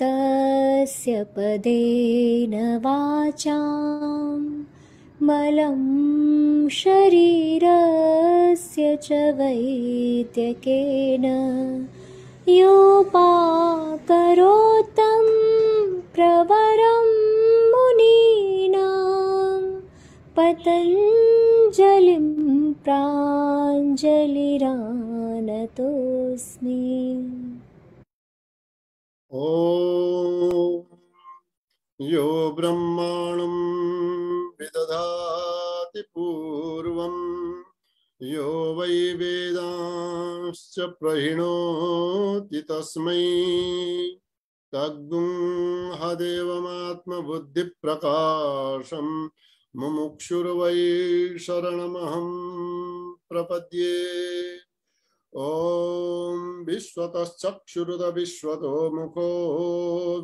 तस्य पदेन वाचां मलं शरीरस्य च वैद्यकेन योपाकरोत्तं प्रवरं मुनीनां पतञ्जलिं प्राञ्जलिरानतोऽस्मि। ॐ यो ब्रह्माणं विदधाति पूर्वं यो वै वेदांश्च प्रहिणोति तस्मै तद्गुंहदेवमात्मबुद्धिप्रकाशं मुमुक्षुर्वै शरणमहं प्रपद्ये। ॐ विश्वतश्चक्षुरुद विश्वतो मुखो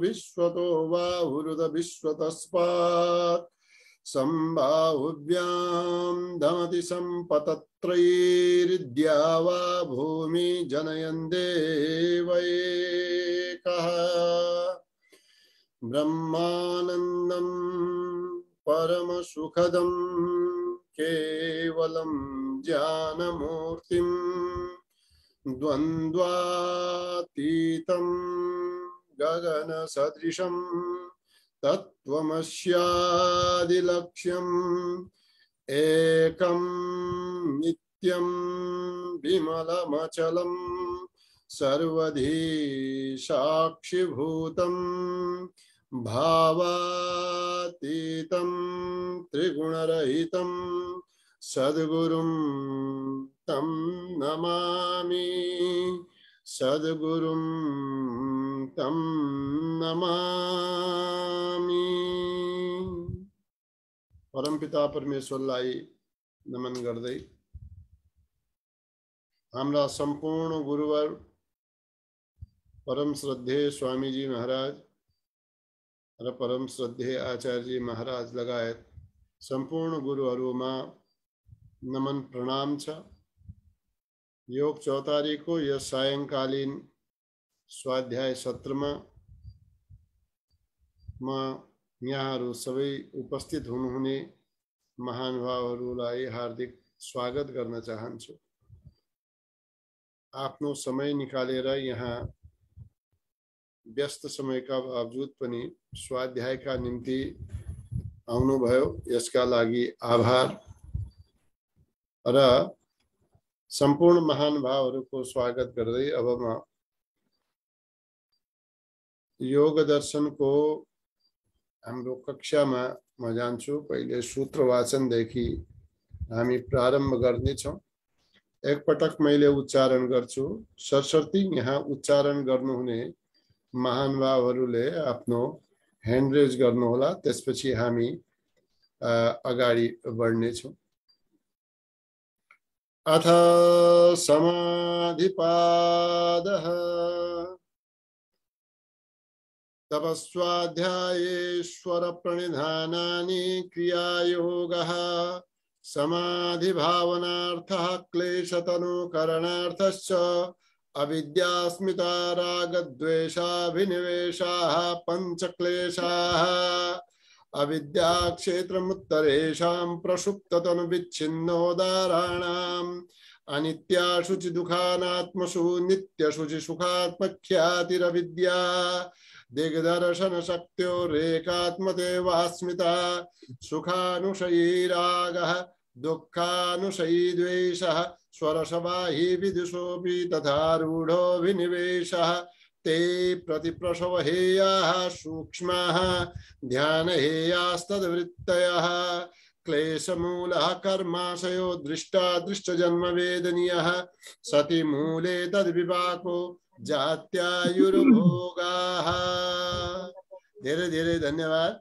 विश्वतो बाहुरुद विश्वतस्पात् सम्बाहुभ्यां दमति सम्पतत्रैर्विद्या वा भूमि जनयन् देवैकः ब्रह्मानन्दं परमसुखदं केवलं ज्ञानमूर्तिम् द्वन्द्वातीतं गगनसदृशं तत्त्वमस्यादिलक्ष्यम् एकं नित्यं विमलमचलं सर्वधी साक्षिभूतं भावातीतं त्रिगुणरहितं सद्गुरुं तं नमामि, सद्गुरुं तं नमामि। परमपिता परमेश्वरलाई नमन गर्दै हाम्रा सम्पूर्ण गुरुवर परम श्रद्धेय स्वामीजी महाराज र परम श्रद्धेय आचार्यजी महाराज लगायत सम्पूर्ण गुरुहरूमा नमन प्रणाम छ। योग चौतारीको यस सायंकालीन स्वाध्याय सत्रमा म यहाँहरू सबै उपस्थित हुनुहुने महानुभावहरूलाई हार्दिक स्वागत गर्न चाहन्छु। आफ्नो समय निकालेर यहाँ व्यस्त समयका बावजुद पनि स्वाध्यायका निम्ति आउनुभयो, यसका लागि आभार। र सम्पूर्ण महानुभावहरूको स्वागत गर्दै अब म योग दर्शनको हाम्रो कक्षामा म जान्छु। पहिले सूत्र वाचनदेखि हामी प्रारम्भ गर्नेछौँ। एकपटक मैले उच्चारण गर्छु, सरसर्ती यहाँ उच्चारण गर्नुहुने महानुभावहरूले आफ्नो ह्यान्ड रेज गर्नुहोला, त्यसपछि हामी अगाडि बढ्नेछौँ। अथ समाधिपादः तपस्वाध्यायेश्वर प्रणिधानानि क्रियायोगः समाधिभावनार्थः क्लेशतनुकरणार्थश्च अविद्यास्मिता रागद्वेषाभिनिवेशाः पञ्चक्लेशाः अविद्याक्षेत्रमुत्तरेषां प्रसुप्ततनुविच्छिन्नोदाराणाम् अनित्याशुचिदुःखानात्मसु नित्यशुचिसुखात्मख्यातिरविद्या दिग्दर्शनशक्त्योरेकात्मदेवास्मिता सुखानुशयी रागः दुःखानुशयी द्वेषः स्वरसवाही विदुषोऽपि तथारूढो विनिवेशः ते प्रतिप्रसवहेयाः सूक्ष्माः ध्यानहेयास्तद्वृत्तयः क्लेशमूलः कर्माशयो दृष्टादृष्टजन्मवेदनीयः सति मूले तद्विपाको जात्यायुर्भोगाः। धेरै धेरै धन्यवाद।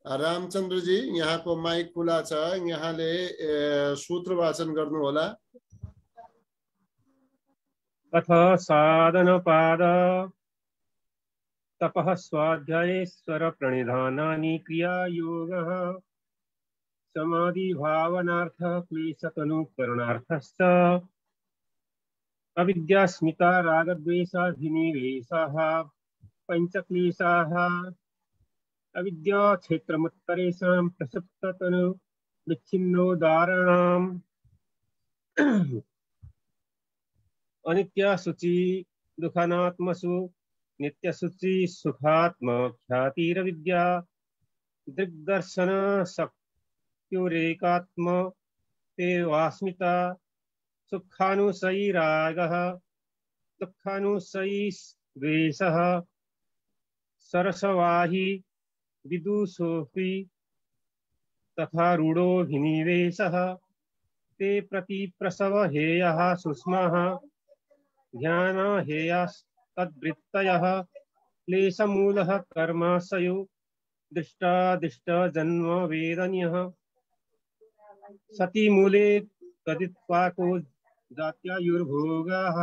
रामचन्द्र जी यहाँको माइक खुला छ, यहाँले सूत्र वाचन गर्नुहोला। अथ साधनपाद तपः स्वाध्यायेश्वर प्रणिधानानि क्रियायोगः समाधिभावनार्थः क्लेशतनुकरणार्थश्च अविद्यास्मिता रागद्वेषाभिनिवेशाः पञ्चक्लेशाः अविद्या क्षेत्रमुत्तरेषां प्रसुप्ततनु विच्छिन्नोदाहरणाम् अनित्या शुचि दुःखानात्मसु नित्यशुचि सुखात्म ख्यातिरविद्या दृग्दर्शन शक्त्युरेकात्म ते वास्मिता सुखानुसयी रागः दुःखानुसयी द्वेषः सरसवाही विदुषोऽपि तथा रूढोऽभिनिवेशः ते प्रतिप्रसव हेयः सूक्ष्मः ध्यान हेयस्तद्वृत्तयः क्लेशमूलः कर्माशयो दृष्टादिष्ट जन्म वेदनीयः सती मूले कदित्वाको जात्यायुर्भोगः।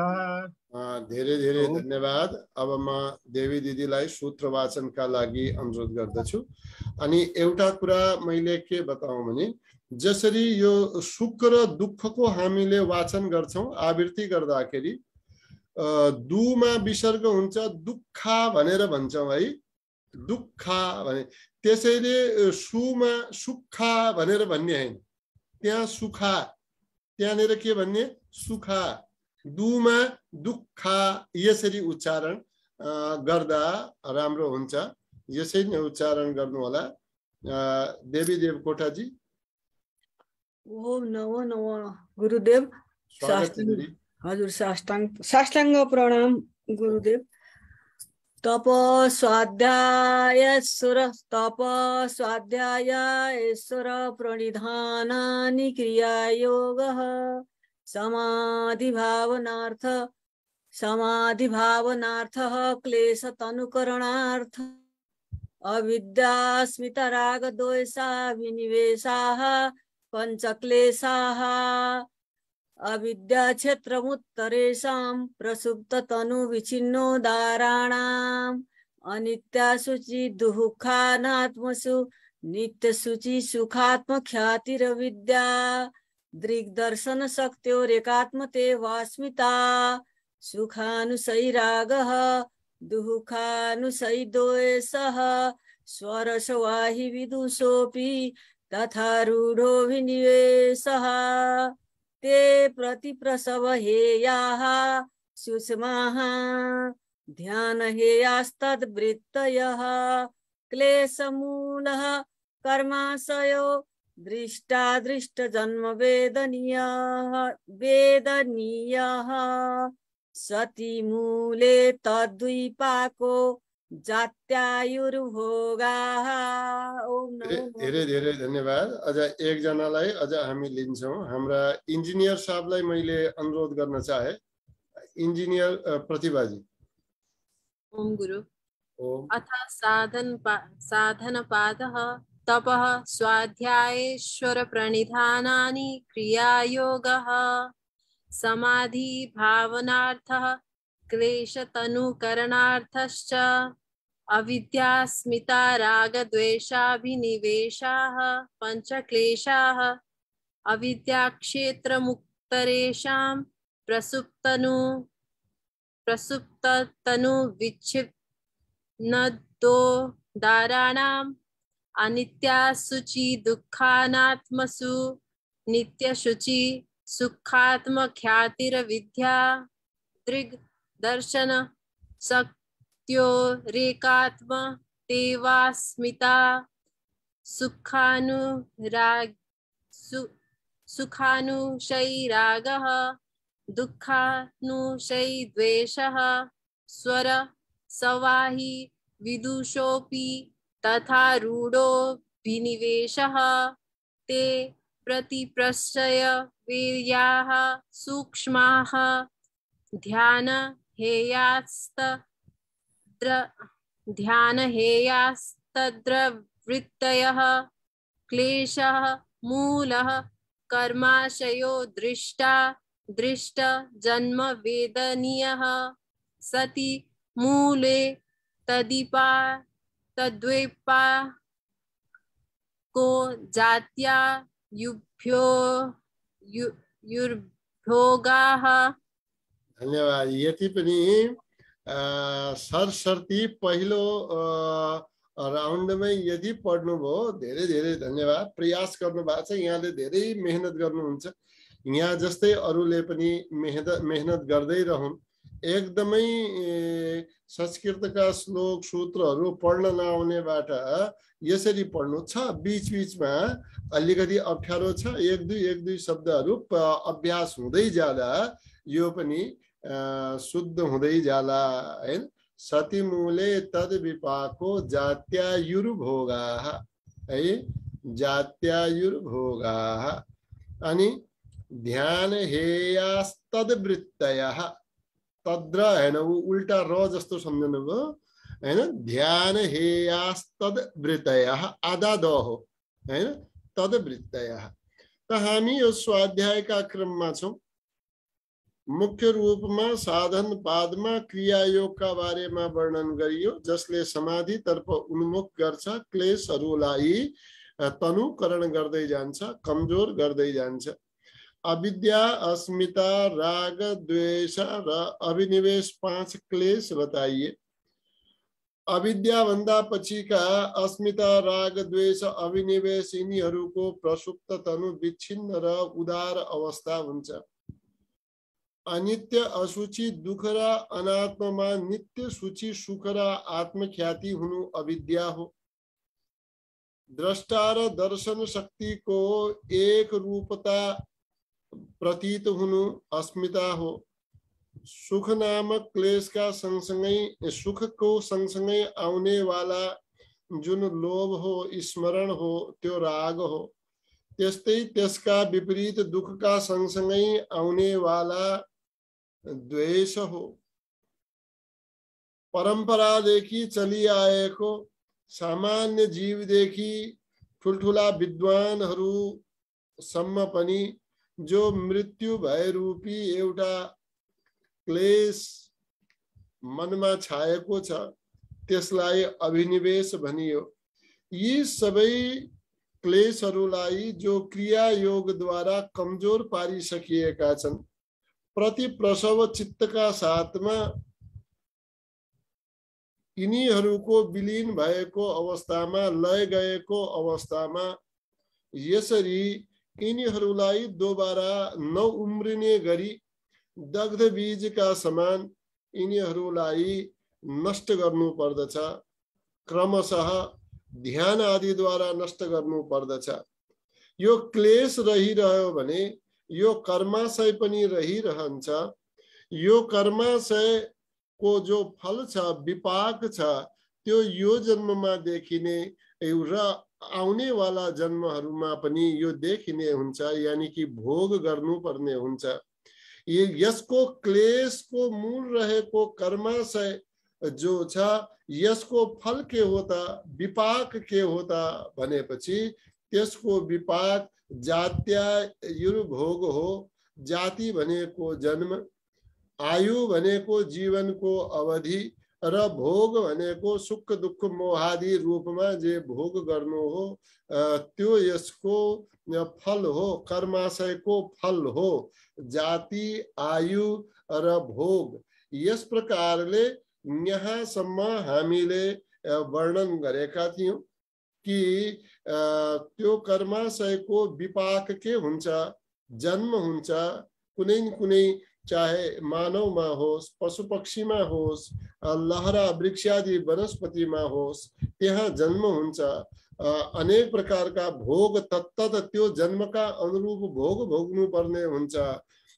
धेरै धेरै धन्यवाद। अब म देवी दिदीलाई सूत्र वाचनका लागि अनुरोध गर्दछु। अनि एउटा कुरा मैले के बताउँ भने जसरी यो सुख र दुःखको हामीले वाचन गर्छौं आवृत्ति गर्दाखेरि दुमा विसर्ग हुन्छ दुःख भनेर भन्छौं है, दुःख भने त्यसैले सुमा सुखा भनेर भन्ने हैन, त्यहाँ सुखा त्यहाँनेर के भन्ने सुखा, दुमा दुःख यसरी उच्चारण गर्दा राम्रो हुन्छ। यसै नै उच्चारण गर्नु होला। देवी देवकोटाजी। ओम नमो नमो गुरुदेव। स्वागत छ दिदी। हजुर साष्टांग प्रणाम गुरुदेव। तप स्वाध्याय ईश्वर प्रणिधानानि क्रियायोगः समाधि भावनार्थः क्लेश तनुकरणार्थ अविद्यास्मिता राग द्वेषा विनिवेशाः पंचक्लेशाः अविद्या क्षेत्रमुत्तरेषां प्रसुप्त तनु विच्छिन्नोदाहरणाम् अनित्याशुचि दुःखानात्मसु नित्यशुचि सुखात्म ख्यातिरविद्या दृग्दर्शन शक्त्योरेकात्मते वास्मिता सुखानुसयी रागः दुःखानुसयी द्वेषः स्वरसवाहि विदुषोऽपि तथा रूढोऽभिनिवेशः ते प्रतिप्रसव हेयाः सूक्ष्माः ध्यान हेयास्तद्वृत्तयः क्लेशमूलः कर्माशयो दृष्टादृष्ट जन्म वेदनीयः सती मूले तद्विपाको जात्यायुर्भोगाः। धेरै धेरै धन्यवाद। अझ एकजनालाई अझ हामी लिन्छौं। हाम्रा इन्जिनियर साहबलाई मैले अनुरोध गर्न चाहे। इन्जिनियर प्रतिभाजी। ओम गुरु। ओम। अथ साधनपादः तपः स्वाध्यायेश्वर प्रणिधानानि क्रियायोगः समाधि भावनार्थः क्लेशतनुकरणार्थश्च अविद्यास्मिता रागद्वेषाभिनिवेशाः पंचक्लेशाः अविद्याक्षेत्रमुत्तरेषां प्रसुप्ततनु विच्छिन्नोदाहरणाम् अनित्याशुचि दुःखानात्मसु नित्यशुचि सुखात्मख्यातिरविद्या दृग्दर्शन शक्त्योरेकात्म तेवास्मिता सुखानुशयी रागः दुःखानुशयी द्वेषः स्वर सवाही विदुषोऽपि तथा रूढोऽभिनिवेशः ते प्रतिप्रश्रय वीर्याः सूक्ष्माः ध्यान हेयास्तद्वृत्तयः क्लेशः मूलः कर्माशयो दृष्ट जन्म वेदनीयः सति मूले तद्विपा को जात्या युर्भोगाः। धन्यवाद। यति पनि सरसर्ती पहिलो राउन्डमै यदि पढ्नुभयो धेरै धेरै धन्यवाद। प्रयास गर्नु भएको छ, यहाँले धेरै मेहनत गर्नुहुन्छ। यहाँ जस्तै अरूले पनि मेहनत गर्दै रहन्। एकदमै संस्कृतका श्लोक सूत्रहरू पढ्न नआउनेबाट यसरी पढ्नु छ, बीचबीचमा अलिकति अप्ठ्यारो छ, एक दुई शब्दहरू अभ्यास हुँदै जाँदा यो पनि शुद्ध हुँदै जाला हैन। सतिमूले तद विपाको जात्यायुर्भोगाः है, जात्यायुर्भोगाः। अनि ध्यान हेयास्तद्वृत्तयः, तद्र हैन ऊ उल्टा र जस्तो सम्झनु भयो हैन। ध्यान हेयास्तद्वृत्तयः आधा द हो हैन, तद्वृत्तयः। त हामी यो स्वाध्यायका क्रममा छौं। मुख्य रूपमा साधन पादमा क्रियायोगका बारेमा वर्णन गरियो, जसले समाधि तर्फ उन्मुख गर्छ, क्लेशहरूलाई तनुकरण गर्दै जान्छ, कमजोर गर्दै जान्छ। अविद्या, अस्मिता, राग, द्वेष र अभिनिवेश 5 क्लेश बताइए। अविद्या भन्दा पछिका अस्मिता, राग, द्वेष, अभिनिवेश यिनीहरूको प्रसुप्त तनु विच्छिन्न र उदार अवस्था हुन्छ। अनित्य, असूची, दुख र अनात्ममा नित्य सूची, सुख र आत्मख्याति हुनु अविद्या हो। द्रष्टा र दर्शन शक्तिको एक रूपता प्रतीत हुनु अस्मिता हो। सुख नामक क्लेशका सँगसँगै सुखको सँगसँगै आउने वाला जुन लोभ हो, स्मरण हो, त्यो राग हो। त्यस्तै त्यसका विपरीत दुखका सँगसँगै आउने वाला द्वेष हो। परम्परादेखि चलिआएको सामान्य जीवदेखि ठुल्ठुला विद्वानहरूसम्म पनि जो मृत्यु भय रूपी एउटा क्लेश मनमा छाएको छ, त्यसलाई अभिनिवेश भनियो। यी सबै क्लेशहरूलाई जो क्रिया योगद्वारा कमजोर पारिसकिएका छन्, प्रति प्रसव चित्तका साथमा यिनीहरूको विलीन भएको अवस्थामा, लय गएको अवस्थामा यसरी यिनीहरूलाई दोबारा नउम्रिने गरी दग्ध बीजका समान यिनीहरूलाई नष्ट गर्नु पर्दछ। क्रमशः ध्यान आदिद्वारा नष्ट गर्नु पर्दछ। यो क्लेश रहिरह्यो भने यो कर्माशय पनि रहिरहन्छ। यो कर्माशयको जो फल छ, विपाक छ, त्यो यो जन्ममा देखिने र आउने वाला जन्महरूमा पनि यो देखिने हुन्छ, यानी कि भोग गर्नुपर्ने हुन्छ। यसको क्लेशको मूल रहेको कर्माशय जो छ, यसको फल के होता, विपाक के होता भनेपछि त्यसको विपाक जात्यायुर्भोग हो। जाति भनेको जन्म, आयु भनेको जीवनको अवधि र भोग भनेको सुख दुःख मोहादि रूपमा जे भोग गर्नु हो, त्यो यसको फल हो, कर्माशयको फल हो। जाति, आयु र भोग, यस प्रकारले यहाँसम्म हामीले वर्णन गरेका थियौं कि त्यो कर्माशयको विपाक के हुन्छ, जन्म हुन्छ। कुनै न कुनै चाहे मानवमा होस्, पशु पक्षीमा होस्, लहरा वृक्षादि वनस्पतिमा होस्, त्यहाँ जन्म हुन्छ। अनेक प्रकारका भोग तत्त त्यो जन्मका अनुरूप भोग भोग्नु पर्ने हुन्छ।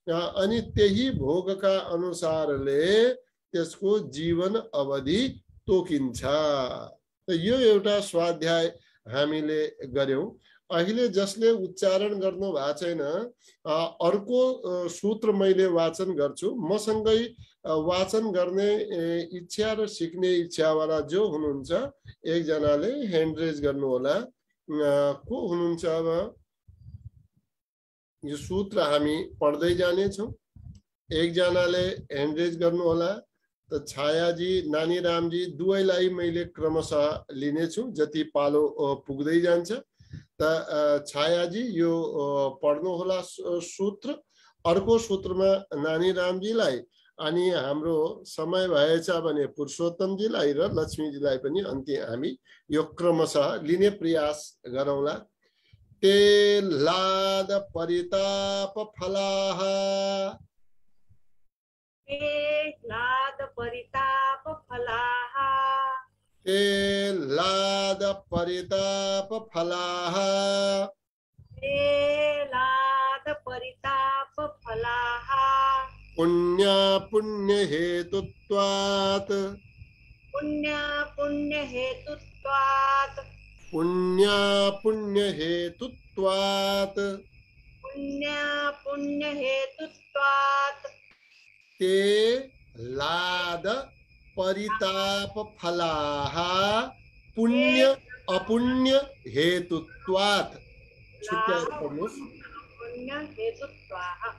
अनि त्यही भोगका अनुसारले त्यसको जीवन अवधि तोकिन्छ। यो एउटा स्वाध्याय हामीले गर्यौं। अहिले जसले उच्चारण गर्नु भएको छैन, अर्को सूत्र मैले वाचन गर्छु। मसँगै वाचन गर्ने इच्छा र सिक्ने इच्छावाला जो हुनुहुन्छ, एकजनाले ह्यान्ड रेज गर्नु होला। को हुनुहुन्छ? अब यो सूत्र हामी पढ्दै जानेछौँ। एकजनाले ह्यान्ड रेज गर्नु होला। त छायाजी, नानीरामजी दुवैलाई मैले क्रमशः लिनेछु, जति पालो पुग्दै जान्छ। त छायाजी यो पढ्नु होला सूत्र। अर्को सूत्रमा नानीरामजीलाई अनि हाम्रो समय भएछ भने पुरुषोत्तमजीलाई र लक्ष्मीजीलाई पनि अन्त्य हामी यो क्रमशः लिने प्रयास गरौँला। ते लाद परिताप फलाः लाद परिताप फलाः ते लाद परिताप फलाः लाद परिताप फलाः पुण्य पुण्य हेतुत्वात् पुण्य पुण्य हेतुत्वात् पुण्य पुण्य हेतुत्वात् पुण्य पुण्य हेतुत्वात् ते लाद परिताप फलाः पुण्य अपुण्य हेतुत्वात्। छुट्याएर पढ्नुहोस्। पुण्य हेतुत्वात्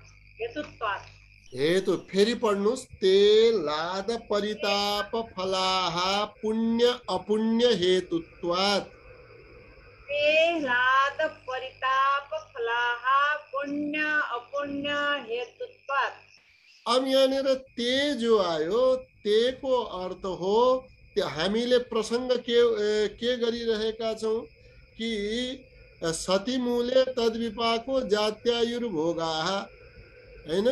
हेतु फेरि पढ्नुहोस्। ते लाद परिताप फलाः पुण्य अपुण्य हेतुत्वात्। ते लाद परिताप फलाः पुण्य अपुण्य हेतुत्वात्। अब यहाँनिर ते जो आयो ते को अर्थ हो हामीले प्रसंग के गरिरहेका छौं कि सती मूले तद्विपाको जात्यायुर्भोगाः हैन।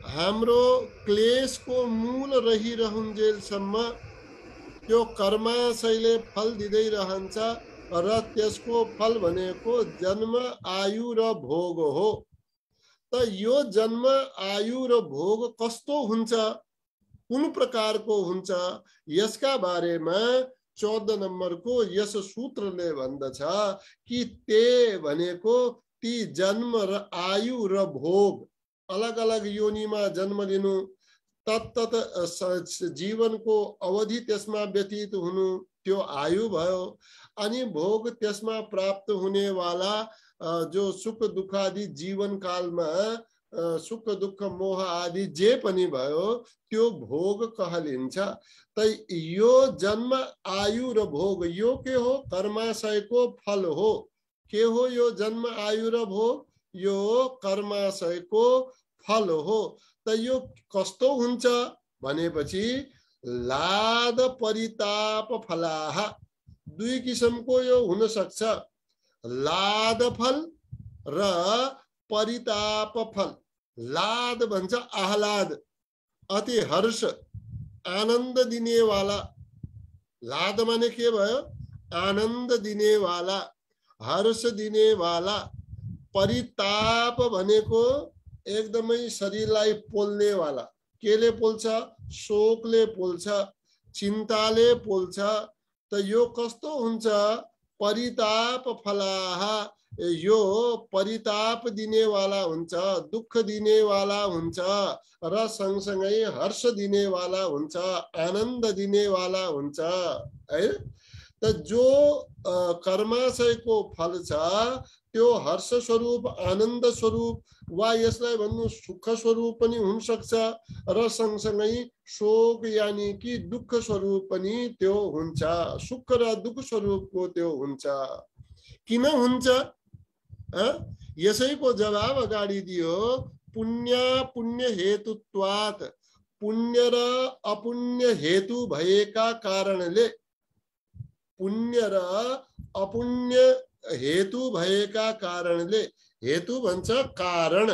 हाम्रो क्लेशको मूल रहिरहुन्जेलसम्म त्यो कर्माशयले फल दिँदै रहन्छ र त्यसको फल भनेको जन्म आयु र भोग हो। त यो जन्म आयु र भोग कस्तो हुन्छ, कुन प्रकारको हुन्छ, यसका बारेमा 14 नम्बरको यस सूत्रले भन्दछ कि ते भनेको ती जन्म र आयु र भोग, अलग अलग योनिमा जन्म लिनु, तत्तत जीवनको अवधि त्यसमा व्यतीत हुनु त्यो आयु भयो। अनि भोग त्यसमा प्राप्त हुने वाला जो सुख दुख आदि जीवन कालमा सुख दुख मोह आदि जे पनि भयो त्यो भोग कहलिन्छ। त यो जन्म आयु र भोग यो के हो, कर्माशयको फल हो। के हो यो जन्म आयु र भोग, यो कर्माशयको फल हो। त यो कस्तो हुन्छ भनेपछि लाद परिताप फलाः, दुई किसिमको यो हुन सक्छ, लाद फल र परिताप फल। लाद भन्छ आह्लाद, अति हर्ष आनन्द दिने वाला। लाद माने के भयो, आनन्द दिने वाला, हर्ष दिने वाला। परिताप भनेको एकदमै शरीरलाई पोल्ने वाला। केले पोल्छ, शोकले पोल्छ, चिन्ताले पोल्छ। त यो कस्तो हुन्छ, परिताप फलाः, यो परिताप दिने वाला हुन्छ, दुःख दिने वाला हुन्छ र सँगसँगै हर्ष दिने वाला हुन्छ, आनन्द दिने वाला हुन्छ है। त जो कर्माशयको फल छ त्यो हर्ष स्वरूप, आनन्द स्वरूप वा यसलाई भन्नु सुख स्वरूप पनि हुन सक्छ र सँगसँगै शोक यानी कि दुःख स्वरूप पनि त्यो हुन्छ। सुख र दुःख स्वरूपको त्यो हुन्छ। किन हुन्छ, यसैको जवाब अगाडि दियो। पुण्य पुण्य हेतुत्वात्, पुण्य र अपुण्य हेतु भएका कारणले, पुण्य र अपुण्य हेतु भएका कारणले, हेतु भन्छ कारण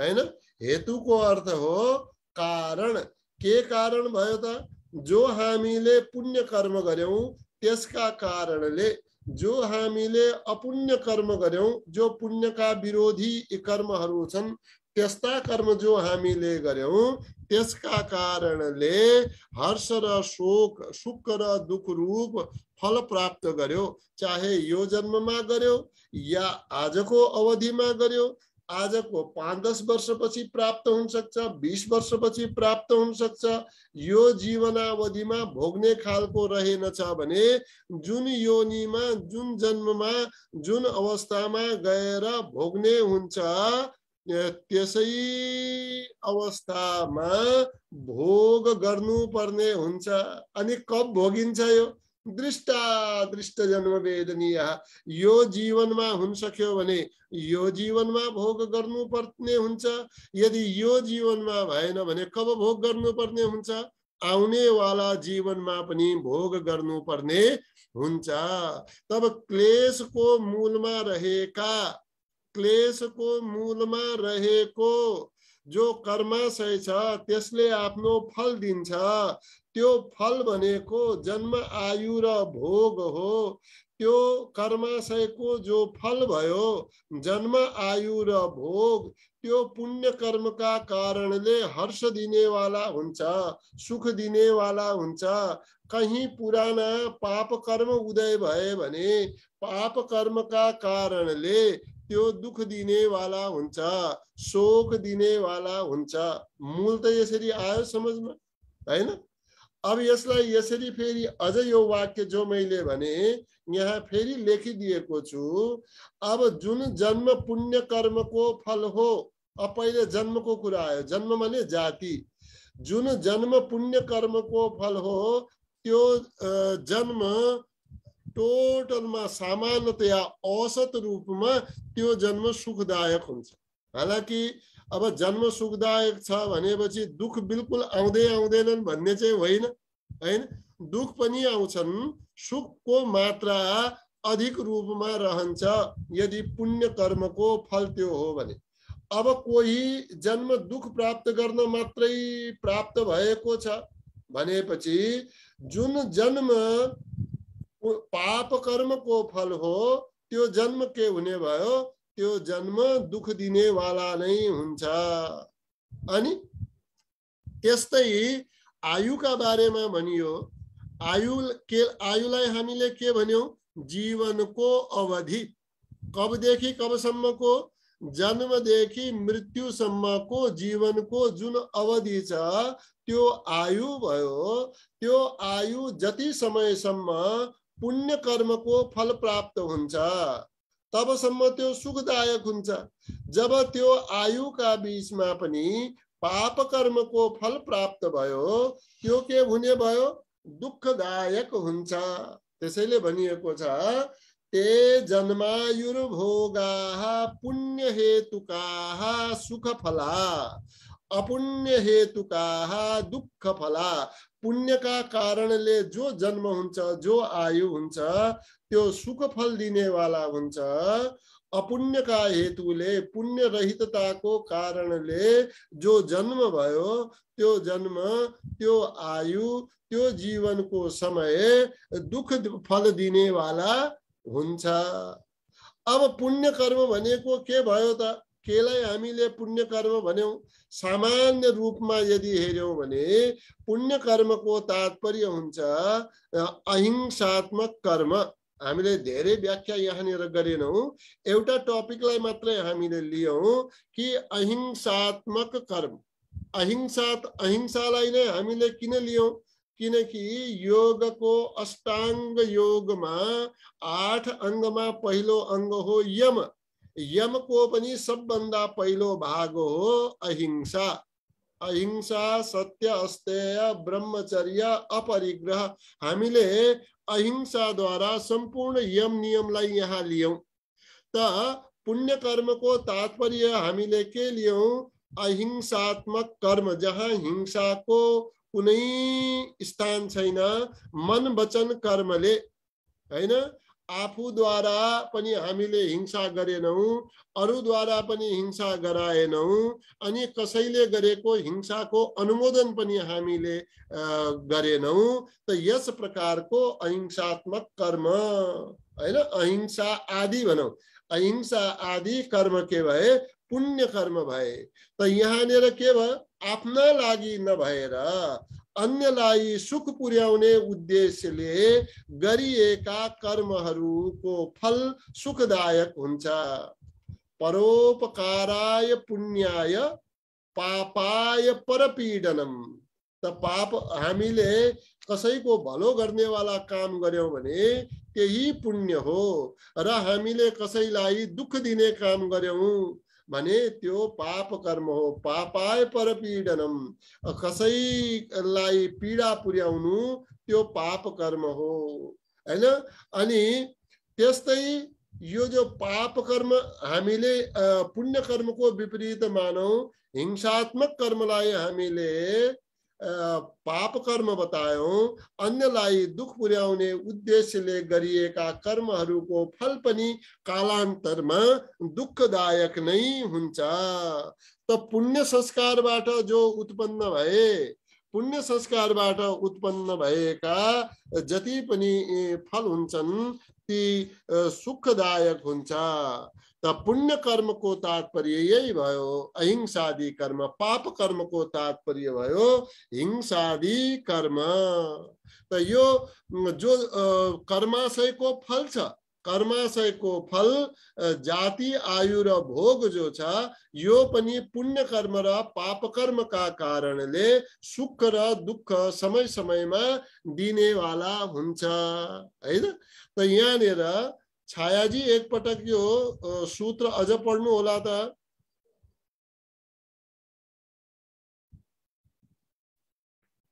हैन, हेतुको अर्थ हो कारण। के कारण भयो त, जो हामीले पुण्य कर्म गर्यौं त्यसका कारणले, जो हामीले अपुण्य कर्म गर्यौं, जो पुण्यका विरोधी कर्महरू छन् त्यस्ता कर्म जो हामीले गर्यौं त्यसका कारणले हर्ष र शोक, सुख र दुःख रूप फल प्राप्त गर्यो। चाहे यो जन्ममा गर्यो या आजको अवधिमा गर्यो, आजको 5-10 वर्षपछि प्राप्त हुन सक्छ, 20 वर्षपछि प्राप्त हुन सक्छ। यो जीवनावधिमा भोग्ने खालको रहेनछ भने जुन योनिमा, जुन जन्ममा, जुन अवस्थामा गएर भोग्ने हुन्छ त्यसै अवस्थामा भोग गर्नु पर्ने हुन्छ। अनि कब भोगिन्छ यो, दृष्ट जन्म वेदनीय। यो जीवनमा हुन सक्यो भने यो जीवनमा भोग गर्नुपर्ने हुन्छ, यदि यो जीवनमा भएन भने कब भोग गर्नुपर्ने हुन्छ? आउने वाला जीवनमा पनि भोग गर्नुपर्ने हुन्छ। तब क्लेशको मूलमा रहेको जो कर्माशय छ त्यसले आफ्नो फल दिन्छ। त्यो फल भनेको जन्म आयु र भोग हो। त्यो कर्माशयको जो फल भयो जन्म आयु र भोग, त्यो पुण्य कर्मका कारणले हर्ष दिने वाला हुन्छ, सुख दिने वाला हुन्छ। कहीं पुराना पाप कर्म उदय भए भने पाप कर्मका कारणले त्यो दुख दिने वाला हुन्छ, शोक दिने वाला हुन्छ। मूल त यसरी आयो समझमा, हैन? अब यसलाई यसरी फेरि अझ यो वाक्य जो मैले भने यहाँ फेरि लेखिदिएको छु। अब जुन जन्म पुण्य कर्मको फल हो, अब पहिले जन्मको कुरा आयो, जन्म माने जाति। जुन जन्म पुण्य कर्मको फल हो त्यो जन्म टोटलमा सामान्यतया औसत रूपमा त्यो जन्म सुखदायक हुन्छ। हालाकि अब जन्म सुखदायक छ भनेपछि दुख बिल्कुल आउँदैनन् भन्ने चाहिँ होइन, हैन? दुख पनि आउँछन्, सुखको मात्रा अधिक रूपमा रहन्छ यदि पुण्य कर्मको फल त्यो हो भने। अब कोही जन्म दुख प्राप्त गर्न मात्रै प्राप्त भएको छ भनेपछि जुन जन्म पाप कर्मको फल हो त्यो जन्म के हुने भयो? त्यो जन्म दुख दिने वाला नै हुन्छ। अनि त्यस्तै आयुका बारेमा भनियो। आयुलाई हामीले के भन्यौं? जीवनको अवधि। कबदेखि कबसम्मको? जन्मदेखि मृत्युसम्मको जीवनको जुन अवधि छ त्यो आयु भयो। त्यो आयु जति समयसम्म पुण्य कर्मको फल प्राप्त हुन्छ तबसम्म त्यो सुखदायक हुन्छ। जब त्यो आयुका बीचमा पनि पाप कर्मको फल प्राप्त भयो त्यो के हुने भयो? दुःखदायक हुन्छ। त्यसैले भनिएको छ ते जन्मायुर्भोगाः पुण्य हेतुकाः सुख फला, अपुण्य हेतुकाः दुःख फला। पुण्य का कारणले जो जन्म हुन्छ, जो आयु हुन्छ त्यो सुख फल दिने वाला हुन्छ। अपुण्य का हेतुले, पुण्य रहितताको कारणले जो जन्म भयो त्यो जन्म, त्यो आयु, त्यो जीवनको समय दुख फल दिने वाला हुन्छ। अब पुण्य कर्म भनेको के भयो त? केलाई हामीले पुण्य कर्म भन्यौं? सामान्य रूपमा यदि हेर्यौं भने पुण्य कर्मको तात्पर्य हुन्छ अहिंसात्मक कर्म। हामीले धेरै व्याख्या यहाँनिर गरेनौं, एउटा टपिकलाई मात्रै हामीले लियौं कि अहिंसात्मक कर्म। अहिंसालाई नै हामीले किन लियौं? किनकि योगको अष्टांग योगमा 8 अंगमा पहिलो अंग हो यम। यमको पनि सबभन्दा पहिलो भाग हो अहिंसा। अहिंसा, सत्य, अस्तेय, ब्रह्मचर्य, अपरिग्रह। हामीले अहिंसाद्वारा सम्पूर्ण यम नियमलाई यहाँ लियौं। त पुण्य कर्मको तात्पर्य हामीले के लियौं? अहिंसात्मक कर्म, जहाँ हिंसाको कुनै स्थान छैन। मन वचन कर्मले, हैन? आफूद्वारा पनि हामीले हिंसा गरेनौं, अरूद्वारा पनि हिंसा गराएनौं, अनि कसैले गरेको हिंसाको अनुमोदन पनि हामीले गरेनौं। त यस प्रकारको अहिंसात्मक कर्म, हैन? अहिंसा आदि भनौं, अहिंसा आदि कर्म के भए? पुण्य कर्म भए। त यहाँनिर के भयो? आफ्ना लागि नभएर अन्यलाई सुख पुर्याउने उद्देश्यले गरिएका कर्महरूको फल सुखदायक हुन्छ। परोपकाराय पुण्याय पापाय परपीडनम। त पाप, हामीले कसैको भलो गर्ने वाला काम गर्यौं भने त्यही पुण्य हो, र हामीले कसैलाई दुख दिने काम गर्यौं भने त्यो पाप कर्म हो। पापाय परपीडनम, कसैलाई पीडा पुर्याउनु त्यो पाप कर्म हो हैन। अनि त्यस्तै यो जो पाप कर्म हामीले पुण्य कर्मको विपरीत मानौं, हिंसात्मक कर्मलाई हामीले पाप कर्म बतायौं, अन्यलाई दुख पुर्याउने उद्देश्यले गरिएका कर्महरूको फल पनि कालान्तरमा दुःखदायक नै हुन्छ। त पुण्य संस्कारबाट जो उत्पन्न भए, पुण्य संस्कारबाट उत्पन्न भएका जति पनि फल हुन्छन् ती सुखदायक हुन्छ। त पुण्य कर्मको तात्पर्य यही भयो, अहिंसादि कर्म। पाप कर्मको तात्पर्य भयो हिंसादि कर्म। त यो जो कर्माशयको फल छ, कर्माशयको फल जाति, आयु र भोग जो छ, यो पनि पुण्य कर्म र पाप कर्मका कारणले सुख र दुःख समय समयमा दिनेवाला हुन्छ हैन। त यहाँनिर छायाजी एकपटक यो सूत्र अझ पढ्नु होला त।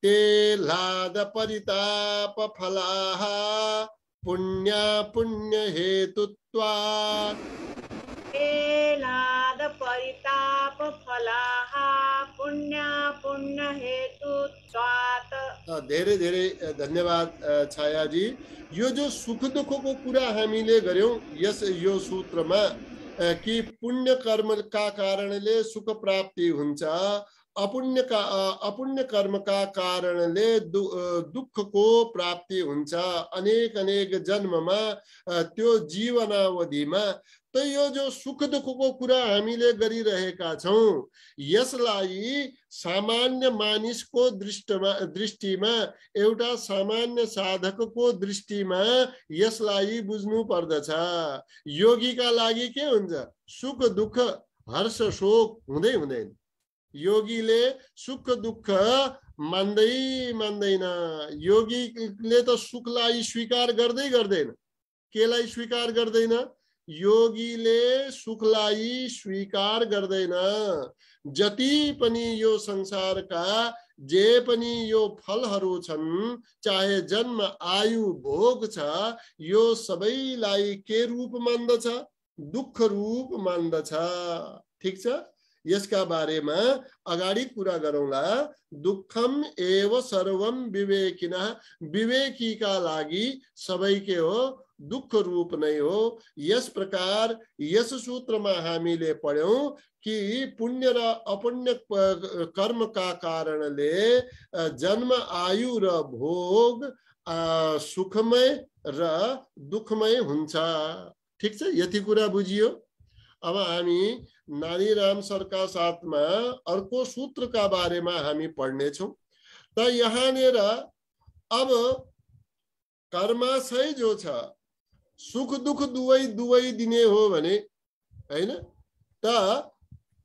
ते लाद परिताप फलाः पुण्य पुण्य हेतुत्वात्। ते लाद परिताप फलाः पुण्य पुण्य हेतुत्वात्। धेरै धेरै धन्यवाद छायाजी। यो जो सुख दुःखको कुरा हामीले गर्यौं यो सूत्रमा कि पुण्य कर्मका कारणले सुख प्राप्ति हुन्छ, अपुण्य कर्मका कारणले दुःखको प्राप्ति हुन्छ अनेक अनेक जन्ममा, त्यो जीवनावधिमा। त यो जो सुख दुःखको कुरा हामीले गरिरहेका छौं, यसलाई सामान्य मानिसको दृष्टिमा, एउटा सामान्य साधकको दृष्टिमा यसलाई बुझ्नु पर्दछ। योगीका लागि के हुन्छ? सुख दुःख हर्ष शोक हुँदै हुँदैन। योगीले सुख दुःख मान्दैन। योगीले त सुखलाई स्वीकार गर्दैन। केलाई स्वीकार गर्दैन? योगीले सुखलाई स्वीकार गर्दैन। जति पनि यो संसारका जे पनि यो फलहरू छन्, चाहे जन्म, आयु, भोग छ, यो सबैलाई के रूप मान्दछ? दुःख रूप मान्दछ। ठीक छ, यसका बारेमा अगाडि कुरा गरौँला। दुःखम एव सर्वम विवेकिनः। विवेकीका लागि सबै के हो? दुःख रूप नै हो। यस प्रकार यस सूत्रमा हामीले पढ्यौं कि पुण्य र अपुण्य कर्मका कारणले जन्म, आयु र भोग सुखमय र दुःखमय हुन्छ। ठीक छ, यति कुरा बुझियो। अब हामी नानीराम सरका साथमा अर्को सूत्रका बारेमा हामी पढ्नेछौं। त यहाँनिर अब कर्माशय जो छ, सुख दुःख दुवै दिने हो भने हैन, त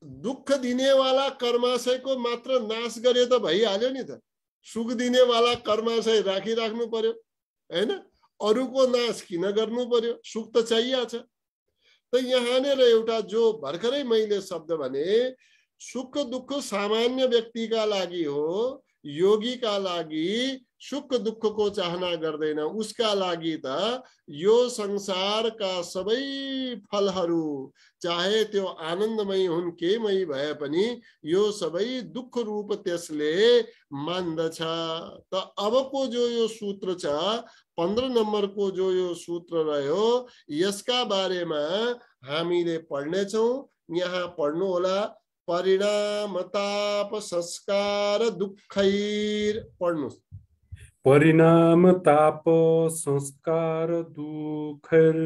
दुःख दिनेवाला कर्माशयको मात्र नाश गरे त भइहाल्यो नि त। सुख दिनेवाला कर्माशय राखिराख्नु पर्यो हैन, अरूको नाश किन गर्नु पर्यो? सुख त चाहिएको छ। त यहाँनिर एउटा जो भर्खरै मैले शब्द भने, सुख दुःख सामान्य व्यक्तिका लागि हो, योगीका लागि सुख दुःखको चाहना गर्दैन। उसका लागि त यो संसारका सबै फलहरू, चाहे त्यो आनन्दमय हुन् केमय भए पनि, यो सबै दुःख रूप त्यसले मान्दछ। त अबको जो यो सूत्र छ, 15 नम्बरको जो यो सूत्र रह्यो, यसका बारेमा हामीले पढ्नेछौं। यहाँ पढ्नु होला। परिणाम ताप संस्कार दुःखैर। पढ्नु। परिणाम ताप संस्कार दुःखैर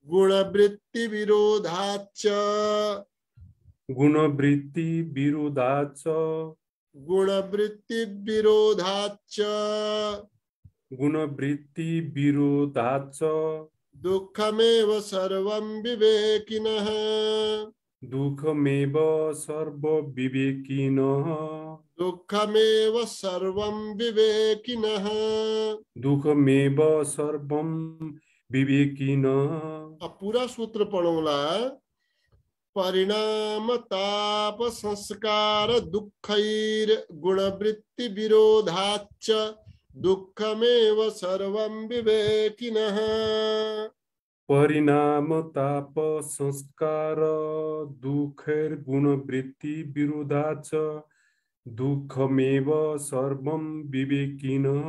गुणवृत्ति विरोधाच्च। गुणवृत्ति विरोधाच्च। गुणवृत्ति विरोधाच्च। गुणवृत्ति विरोधाच्च। दुःखमेव सर्वं विवेकिनः। दुःखमेव सर्वविवेकिनः। दुःखमेव सर्वं विवेकिनः। दुःखमेव सर्वं विवेकिनः। अब पूरा सूत्र पढ़ौला। परिणाम ताप संस्कार दुःखैर गुणवृत्ति विरोधाच्च दुःखमेव सर्वं विवेकिनः परिणाम ताप संस्कार दुःखेर गुणवृत्ति विरोधाच दुःखमेव सर्वं विवेकिनः।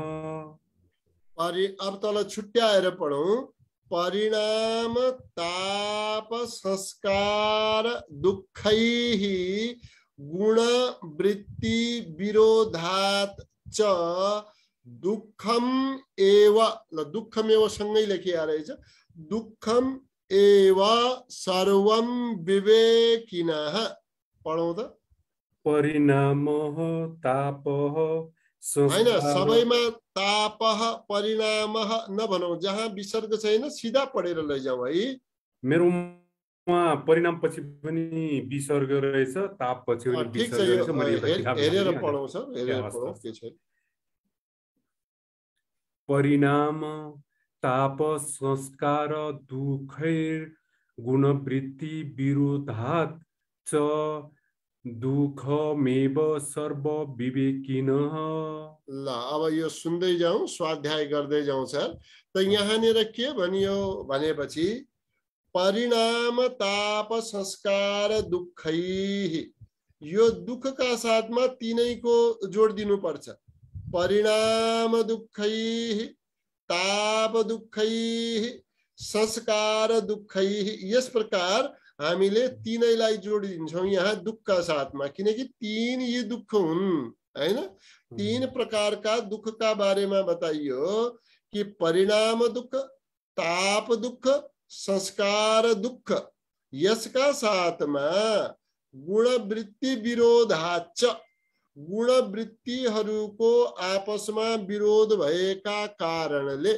अब तल छुट्याएर पढौं। परिणाम ताप संस्कार दुःखैः गुणवृत्ति विरोधात् च दुःखम एव, ल दुःखमेव सँगै लेखिया रहेछ, दुःखम एव सर्वं विवेकिनः। पढौं त। परिणामः तापः हैन, संस्कार सबैमा तापः परिणामः नभनौं, जहाँ विसर्ग छैन सिधा पढेर लैजाऊ है। मेरोमा परिणाम पछि पनि विसर्ग रहेछ, ताप पछि पनि ठिक छ, विसर्ग यो रहेछ। मैले एउटा किताब हेरेर हेरेँ, पढौं सर, हेरेर हवस्, पढौं, हवस्। के छ। परिणाम ताप संस्कार दुःखैर गुणवृत्ति विरोधात् च दुःखमेव सर्व विवेकिनः। ल अब यो सुन्दै जाउँ, स्वाध्याय गर्दै जाउँ सर। त यहाँनिर के भनियो भनेपछि परिणाम ताप संस्कार दुःखैः, यो दुःखका साथमा तीनैको जोड दिनुपर्छ। परिणाम दुःखैः, ताप दुःखैः, संस्कार दुःखैः। यस प्रकार हामीले तीनैलाई जोडिदिन्छौँ यहाँ दुःखका साथमा, किनकि तीन यी दुःख हुन् हैन। तीन प्रकारका दुःखका बारेमा बताइयो कि परिणाम दुःख, ताप दुःख, संस्कार दुःख। यसका साथमा गुणवृत्ति विरोधाच, गुणवृत्तिहरूको आपसमा विरोध भएका कारणले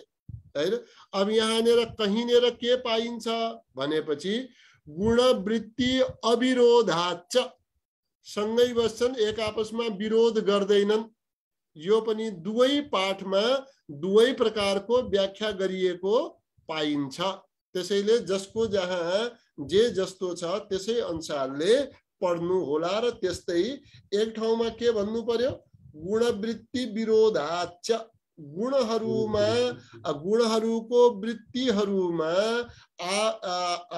हैन। अब यहाँनिर कहीँनिर के पाइन्छ भनेपछि गुणवृत्ति अविरोधाच, सँगै बस्छन्, एक आपसमा विरोध गर्दैनन्। यो पनि दुवै पाठमा दुवै प्रकारको व्याख्या गरिएको पाइन्छ। त्यसैले जसको जहाँ जे जस्तो छ त्यसै अनुसारले पढ्नु होला र त्यस्तै एक ठाउँमा के भन्नु पर्यो, गुणवृत्ति विरोधाच, गुणहरूमा गुणहरूको वृत्तिहरूमा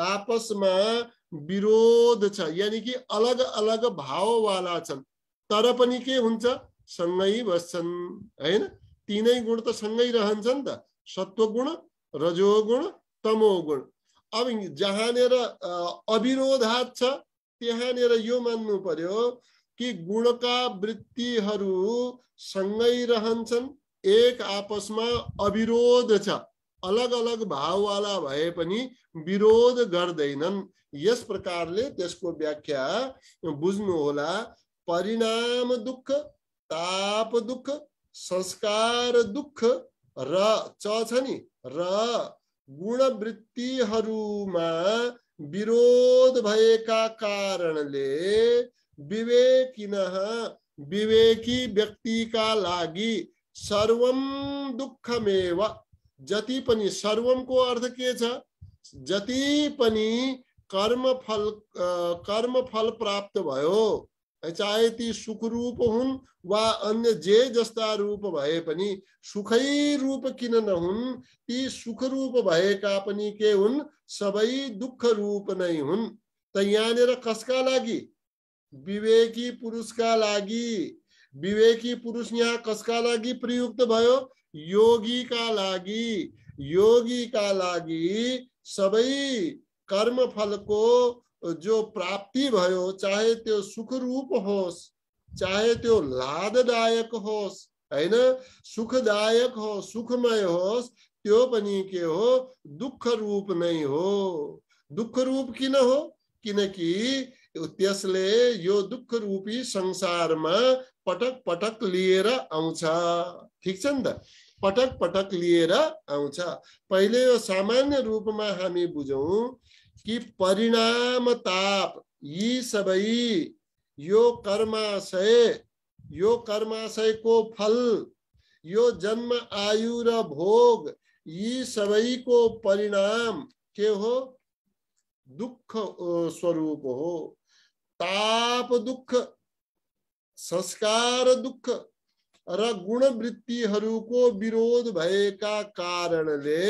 आपसमा विरोध छ, यानी कि अलग अलग भाववाला छन्, तर पनि के हुन्छ, सँगै बस्छन् हैन। तीनै गुण त सँगै रहन्छन् त, सत्वगुण, रजोगुण, तमोगुण। अब जहाँनिर अविरोधात छ त्यहाँनिर यो मान्नु पर्यो कि गुणका वृत्तिहरू सँगै रहन्छन्, एक आपसमा अविरोध छ, अलग अलग भाववाला भए पनि विरोध गर्दैनन्। यस प्रकारले त्यसको व्याख्या बुझ्नु होला। परिणाम दुःख, ताप दुःख, संस्कार दुःख र च छ नि, र गुणवृत्तिहरूमा विरोध भएका कारणले विवेकिनः, विवेकी व्यक्तिका लागि सर्वम दुःखमेव, जति पनि, सर्वमको अर्थ के छ, जति पनि कर्मफल प्राप्त भयो, चाहे ती सुख रूप हुन् वा अन्य जे जस्ता रूप भए पनि, सुखै रूप किन नहुन्, ती सुख रूप भएका पनि के हुन्, सबै दुःख रूप नै हुन्। त यहाँनिर कसका लागि, विवेकी पुरुषका लागि। विवेकी पुरुष यहाँ कसका लागि प्रयुक्त भयो, योगीका लागि। योगीका लागि सबै कर्मफलको जो प्राप्ति भयो, चाहे त्यो सुख रूप होस्, चाहे त्यो लाभदायक होस् हैन, सुखदायक हो, सुखमय होस्, त्यो पनि के हो, दुःख रूप नै हो। दुःख रूप किन हो, किनकि त्यसले यो दुःख रूपी संसारमा पटक पटक लिएर आउँछ। ठीक छ नि त, पटक पटक लिएर आउँछ। पहिले यो सामान्य रूपमा हामी बुझौं कि परिणाम ताप, यी सबै यो कर्माशय, यो कर्माशयको फल, यो जन्म आयु र भोग, यी सबैको परिणाम के हो, दुःख स्वरूप हो। ताप दुःख, संस्कार दुःख, र गुणवृत्तिहरूको विरोध भएका कारणले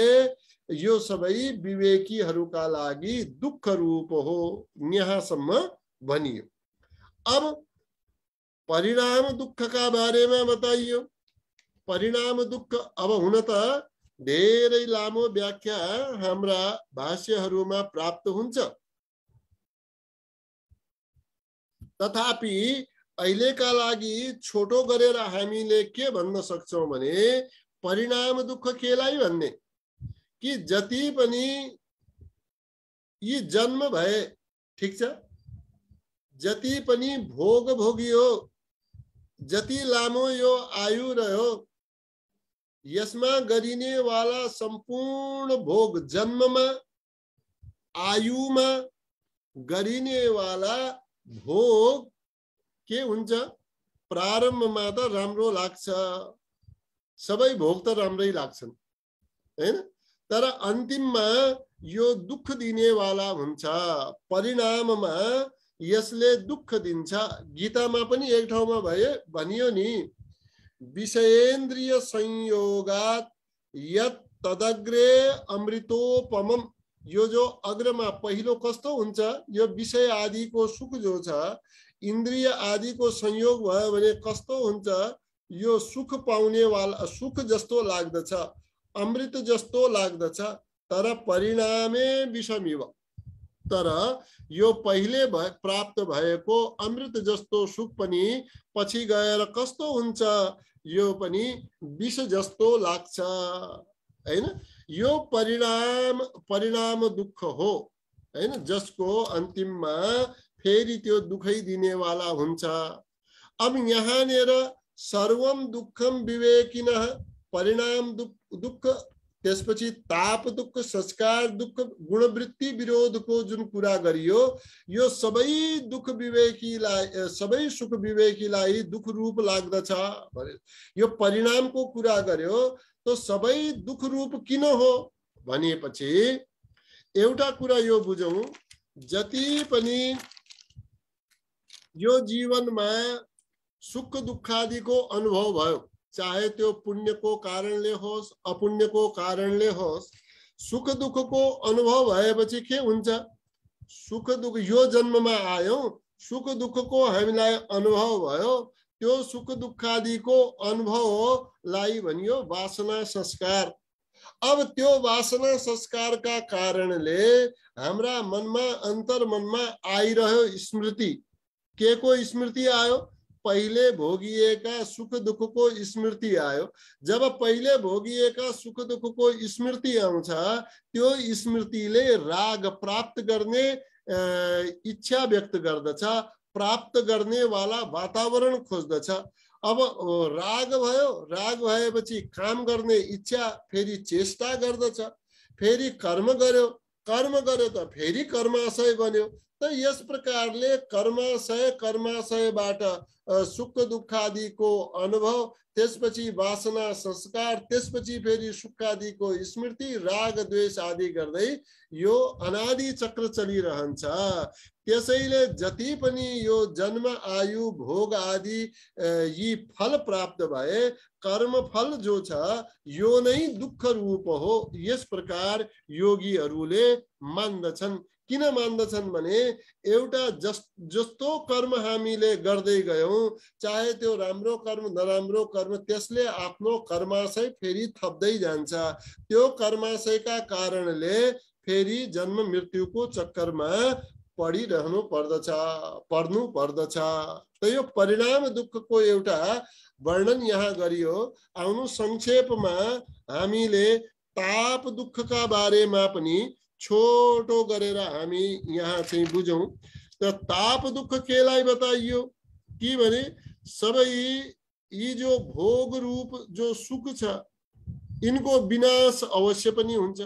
यो सबै विवेकीहरूका लागि दुःख रूप हो, यहाँसम्म भनियो। अब परिणाम दुःखका बारेमा बताइयो। परिणाम दुःख अब हुन त धेरै लामो व्याख्या हाम्रा भाष्यहरूमा प्राप्त हुन्छ, तथापि अहिलेका लागि छोटो गरेर हामीले के भन्न सक्छौं भने परिणाम दुःख केलाई भन्ने कि जति पनि यी जन्म भए, ठीक छ, जति पनि भोग भोगियो, जति लामो यो आयु रह्यो, यसमा गरिने वाला सम्पूर्ण भोग, जन्ममा आयुमा गरिने वाला भोग के हुन्छ, प्रारम्भमा त राम्रो लाग्छ, सबै भोग त राम्रै लाग्छन् हैन, तर अन्तिममा यो दुःख दिने वाला हुन्छ। परिणाममा यसले दुःख दिन्छ। गीतामा पनि एक ठाउँमा भनियो नि, विषयेन्द्रिय संयोगात यत् तदग्रे अमृतोपमम। यो जो अग्रमा पहिलो कस्तो हुन्छ, यो विषय आदिको सुख जो छ, इन्द्रिय आदिको संयोग भयो भने कस्तो हुन्छ, यो सुख पाउने वाला सुख जस्तो लाग्दछ, अमृत जस्तो लाग्दछ, तर परिणामे विषमिव। तर यो पहिले प्राप्त भएको अमृत जस्तो सुख पनि पछि गएर कस्तो हुन्छ, यो पनि विष जस्तो लाग्छ हैन। यो परिणाम दुःख हो हैन, जसको अन्तिममा फेरि त्यो दुखै दिने वाला हुन्छ। अब यहाँनिर सर्वम दुःखम विवेकिनः, परिणाम दुःख, त्यसपछि ताप दुःख, संस्कार दुःख, गुणवृत्ति विरोधको जुन कुरा गरियो, यो सबै दुःख विवेकीलाई, सबै सुख विवेकीलाई दुःख रूप लाग्दछ। यो परिणामको कुरा गर्यो तो सबै दुःख रूप किन हो भनेपछि एउटा कुरा यो बुझौं, जति पनि यो जीवनमा सुख दुःख आदिको अनुभव भयो, चाहे त्यो पुण्यको कारणले होस् अपुण्यको कारणले होस्, सुख दुःखको अनुभव भएपछि के हुन्छ, सुख दुःख यो जन्ममा आयो, सुख दुःखको हामीलाई अनुभव भयो, त्यो सुख दुःख आदिको अनुभवलाई भनियो वासना संस्कार। अब त्यो वासना संस्कारका कारणले हाम्रा मनमा, अन्तर्मनमा आइरह्यो स्मृति। के को स्मृति आयो, पहिले भोगिएका सुख दुःखको स्मृति आयो। जब पहिले भोगिएका सुख दुःखको स्मृति आउँछ, त्यो स्मृतिले राग प्राप्त गर्ने इच्छा व्यक्त गर्दछ, प्राप्त गर्ने वाला वातावरण खोज्दछ। अब राग भयो, राग भएपछि काम गर्ने इच्छा, फेरि चेष्टा गर्दछ, फेरि कर्म गर्यो, कर्म गर्यो त फेरि कर्माशय बन्यो। त यस प्रकारले कर्माशयबाट सुख दुःख आदिको अनुभव, त्यसपछि वासना संस्कार, त्यसपछि फेरि सुख आदिको स्मृति, राग द्वेष आदि गर्दै यो अनादि चक्र चलिरहन्छ। त्यसैले जति पनि यो जन्म आयु भोग आदि यी फल प्राप्त भए, कर्म फल जो छ यो नै दुःख रूप हो। यस प्रकार योगीहरूले मान्दछन्। किन मान्दछन् भने एउटा जस्तो कर्म हामीले गर्दै गयौं, चाहे त्यो राम्रो कर्म नराम्रो कर्म, त्यसले आफ्नो कर्माशय फेरि थप्दै जान्छ। त्यो कर्माशयका कारणले फेरि जन्म मृत्युको चक्करमा पर्नु पर्दछ। त यो परिणाम दुःखको एउटा वर्णन यहाँ गरियो। आउनु संक्षेपमा हामीले ताप दुःखका बारेमा पनि छोटो गरेर हामी यहाँ चाहिँ बुझौं। त ताप दुःख केलाई बताइयो कि भने सबै यी जो भोग रूप जो सुख छ, इनको विनाश अवश्य पनि हुन्छ।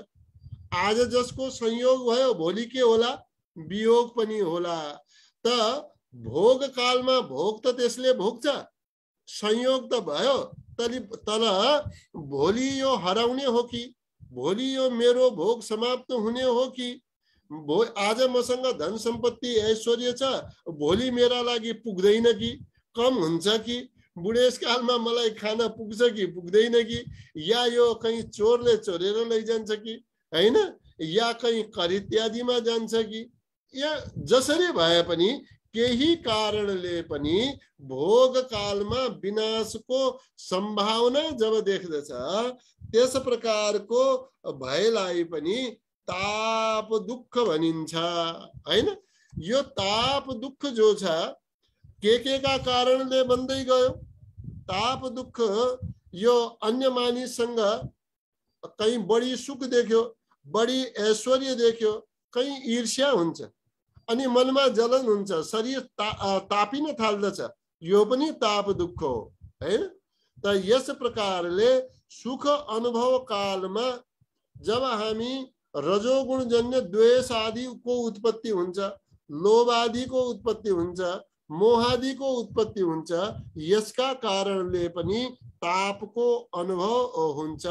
आज जसको संयोग भयो, भोलि के होला, वियोग पनि होला। त भोग कालमा भोग त त्यसले भोग्छ, संयोग त भयो, तर भोलि यो हराउने हो कि, भोलि यो मेरो भोग समाप्त हुने हो कि, आज मसँग धन सम्पत्ति ऐश्वर्य छ, भोलि मेरा लागि पुग्दैन कि, कम हुन्छ कि, बुढेसकालमा मलाई खान पुग्छ कि पुग्दैन कि, या यो कहीँ चोरले चोरेर लैजान्छ कि हैन, या कहीँ कर इत्यादिमा जान्छ कि, या जसरी भए पनि केही कारणले पनि भोग कालमा विनाशको सम्भावना जब देख्दछ त्यस प्रकारको भयलाई पनि ताप दुःख भनिन्छ हैन। यो ताप दुःख जो छ के का कारणले बन्दै गयो। ताप दुःख यो अन्य मानिससँग कहीं बढी सुख देख्यो, बढी ऐश्वर्य देख्यो, कहीं ईर्ष्या हुन्छ अनि मनमा जलन हुन्छ, शरीर तापिन थाल्दछ, यो पनि ताप दुःख हो हैन। त यस प्रकारले सुख अनुभव कालमा जब हामी रजोगुण जन्य द्वेष आदिको उत्पत्ति हुन्छ, लोभ आदिको उत्पत्ति हुन्छ, मोहादिको उत्पत्ति हुन्छ, यसका कारणले पनि तापको अनुभव हुन्छ।